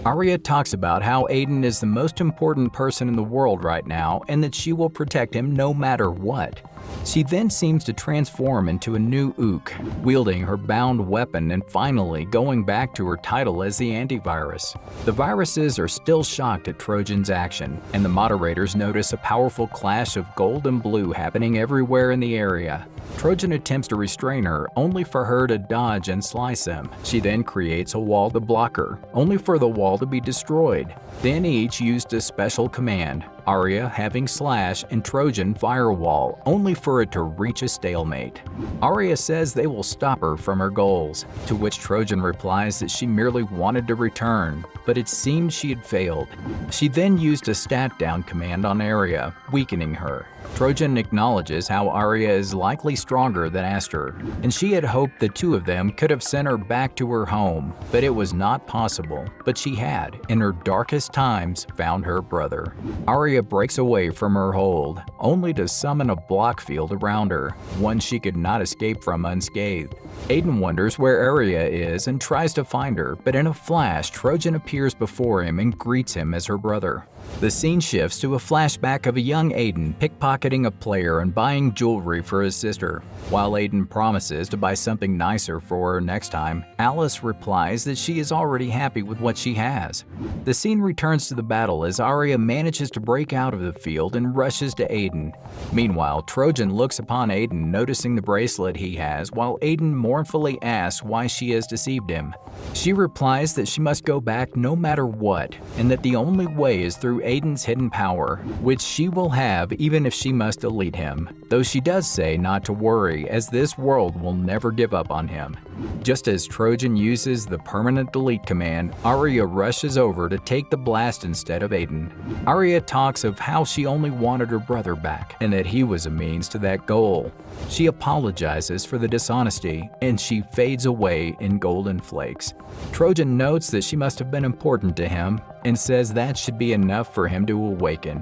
Arya talks about how Aiden is the most important person in the world right now and that she will protect him no matter what. She then seems to transform into a new Ook, wielding her bound weapon and finally going back to her title as the antivirus. The viruses are still shocked at Trojan's action, and the Moderators notice a powerful clash of gold and blue happening everywhere in the area. Trojan attempts to restrain her, only for her to dodge and slice him. She then creates a wall to block her, only for the wall to be destroyed. Then each used a special command, Arya having Slash and Trojan Firewall, only for it to reach a stalemate. Arya says they will stop her from her goals, to which Trojan replies that she merely wanted to return, but it seemed she had failed. She then used a stat down command on Arya, weakening her. Trojan acknowledges how Arya is likely stronger than Aster, and she had hoped the two of them could have sent her back to her home, but it was not possible. But she had, in her darkest times, found her brother. Arya breaks away from her hold, only to summon a block field around her, one she could not escape from unscathed. Aiden wonders where Arya is and tries to find her, but in a flash, Trojan appears before him and greets him as her brother. The scene shifts to a flashback of a young Aiden pickpocketing a player and buying jewelry for his sister. While Aiden promises to buy something nicer for her next time, Alice replies that she is already happy with what she has. The scene returns to the battle as Arya manages to break out of the field and rushes to Aiden. Meanwhile, Trojan looks upon Aiden, noticing the bracelet he has, while Aiden mournfully asks why she has deceived him. She replies that she must go back no matter what, and that the only way is through Aiden's hidden power, which she will have even if she must delete him, though she does say not to worry as this world will never give up on him. Just as Trojan uses the permanent delete command, Arya rushes over to take the blast instead of Aiden. Arya talks of how she only wanted her brother back, and that he was a means to that goal. She apologizes for the dishonesty, and she fades away in golden flakes. Trojan notes that she must have been important to him, and says that should be enough for him to awaken.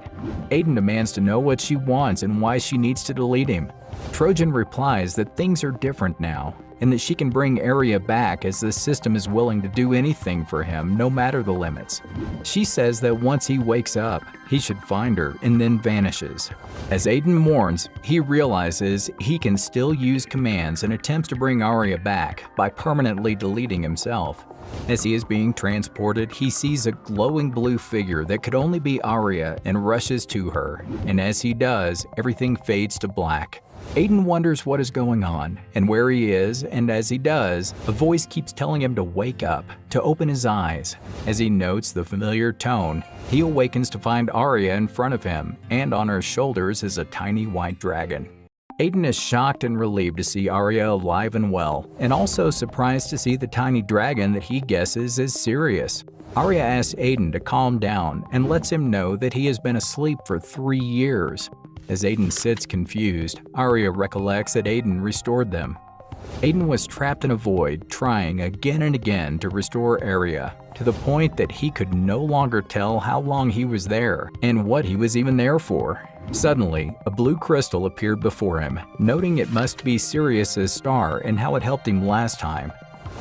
Aiden demands to know what she wants and why she needs to delete him. Trojan replies that things are different now, and that she can bring Arya back as the system is willing to do anything for him, no matter the limits. She says that once he wakes up, he should find her and then vanishes. As Aiden mourns, he realizes he can still use commands and attempts to bring Arya back by permanently deleting himself. As he is being transported, he sees a glowing blue figure that could only be Arya and rushes to her, and as he does, everything fades to black. Aiden wonders what is going on and where he is, and as he does, a voice keeps telling him to wake up, to open his eyes. As he notes the familiar tone, he awakens to find Arya in front of him, and on her shoulders is a tiny white dragon. Aiden is shocked and relieved to see Arya alive and well, and also surprised to see the tiny dragon that he guesses is Sirius. Arya asks Aiden to calm down and lets him know that he has been asleep for 3 years. As Aiden sits confused, Arya recollects that Aiden restored them. Aiden was trapped in a void, trying again and again to restore Arya, to the point that he could no longer tell how long he was there and what he was even there for. Suddenly, a blue crystal appeared before him, noting it must be Sirius's star and how it helped him last time.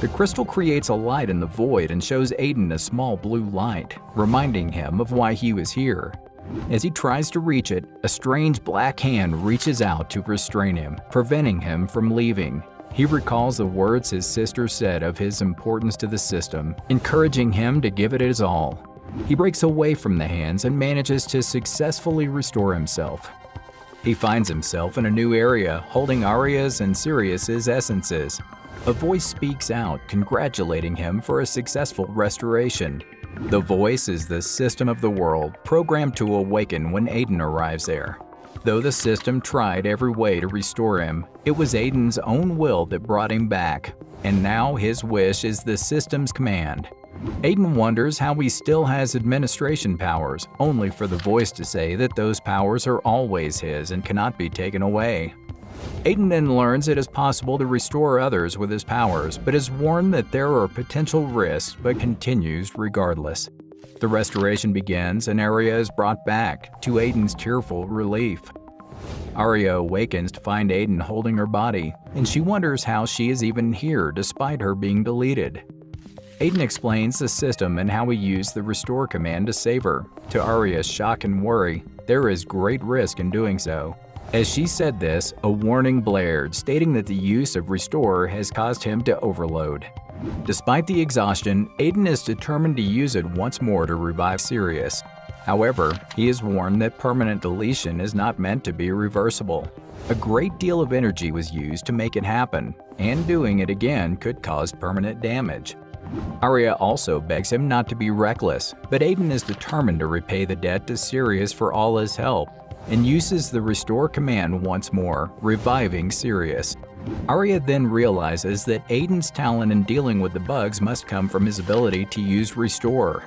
The crystal creates a light in the void and shows Aiden a small blue light, reminding him of why he was here. As he tries to reach it, a strange black hand reaches out to restrain him, preventing him from leaving. He recalls the words his sister said of his importance to the system, encouraging him to give it his all. He breaks away from the hands and manages to successfully restore himself. He finds himself in a new area, holding Arya's and Sirius's essences. A voice speaks out, congratulating him for a successful restoration. The voice is the system of the world, programmed to awaken when Aiden arrives there. Though the system tried every way to restore him, it was Aiden's own will that brought him back, and now his wish is the system's command. Aiden wonders how he still has administration powers, only for the voice to say that those powers are always his and cannot be taken away. Aiden then learns it is possible to restore others with his powers, but is warned that there are potential risks, but continues regardless. The restoration begins and Arya is brought back, to Aiden's tearful relief. Arya awakens to find Aiden holding her body, and she wonders how she is even here despite her being deleted. Aiden explains the system and how he used the restore command to save her. To Arya's shock and worry, there is great risk in doing so. As she said this, a warning blared, stating that the use of restore has caused him to overload. Despite the exhaustion, Aiden is determined to use it once more to revive Sirius. However, he is warned that permanent deletion is not meant to be reversible. A great deal of energy was used to make it happen, and doing it again could cause permanent damage. Arya also begs him not to be reckless, but Aiden is determined to repay the debt to Sirius for all his help, and uses the restore command once more, reviving Sirius. Arya then realizes that Aiden's talent in dealing with the bugs must come from his ability to use restore.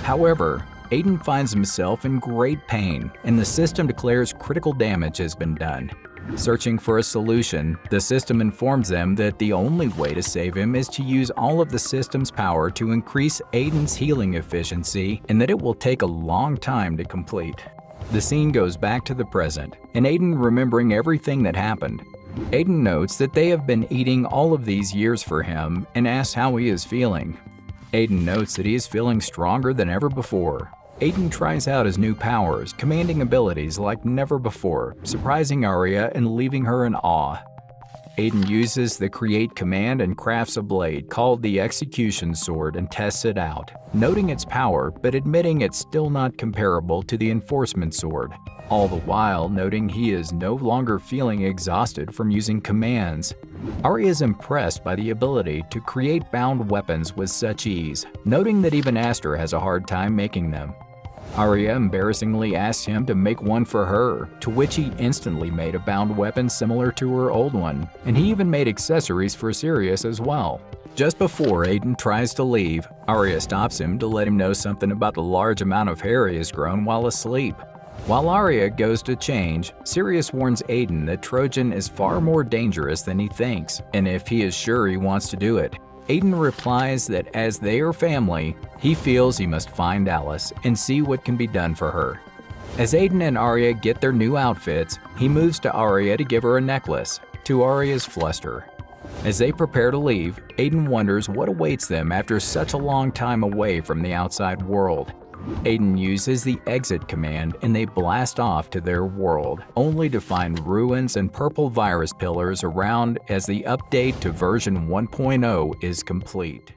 However, Aiden finds himself in great pain, and the system declares critical damage has been done. Searching for a solution, the system informs them that the only way to save him is to use all of the system's power to increase Aiden's healing efficiency, and that it will take a long time to complete. The scene goes back to the present, and Aiden remembering everything that happened. Aiden notes that they have been eating all of these years for him and asks how he is feeling. Aiden notes that he is feeling stronger than ever before. Aiden tries out his new powers, commanding abilities like never before, surprising Arya and leaving her in awe. Aiden uses the create command and crafts a blade called the execution sword and tests it out, noting its power but admitting it's still not comparable to the enforcement sword, all the while noting he is no longer feeling exhausted from using commands. Arya is impressed by the ability to create bound weapons with such ease, noting that even Aster has a hard time making them. Arya embarrassingly asks him to make one for her, to which he instantly made a bound weapon similar to her old one, and he even made accessories for Sirius as well. Just before Aiden tries to leave, Arya stops him to let him know something about the large amount of hair he has grown while asleep. While Arya goes to change, Sirius warns Aiden that Trojan is far more dangerous than he thinks, and if he is sure he wants to do it. Aiden replies that as they are family, he feels he must find Alice and see what can be done for her. As Aiden and Arya get their new outfits, he moves to Arya to give her a necklace, to Arya's fluster. As they prepare to leave, Aiden wonders what awaits them after such a long time away from the outside world. Aiden uses the exit command and they blast off to their world, only to find ruins and purple virus pillars around as the update to version 1.0 is complete.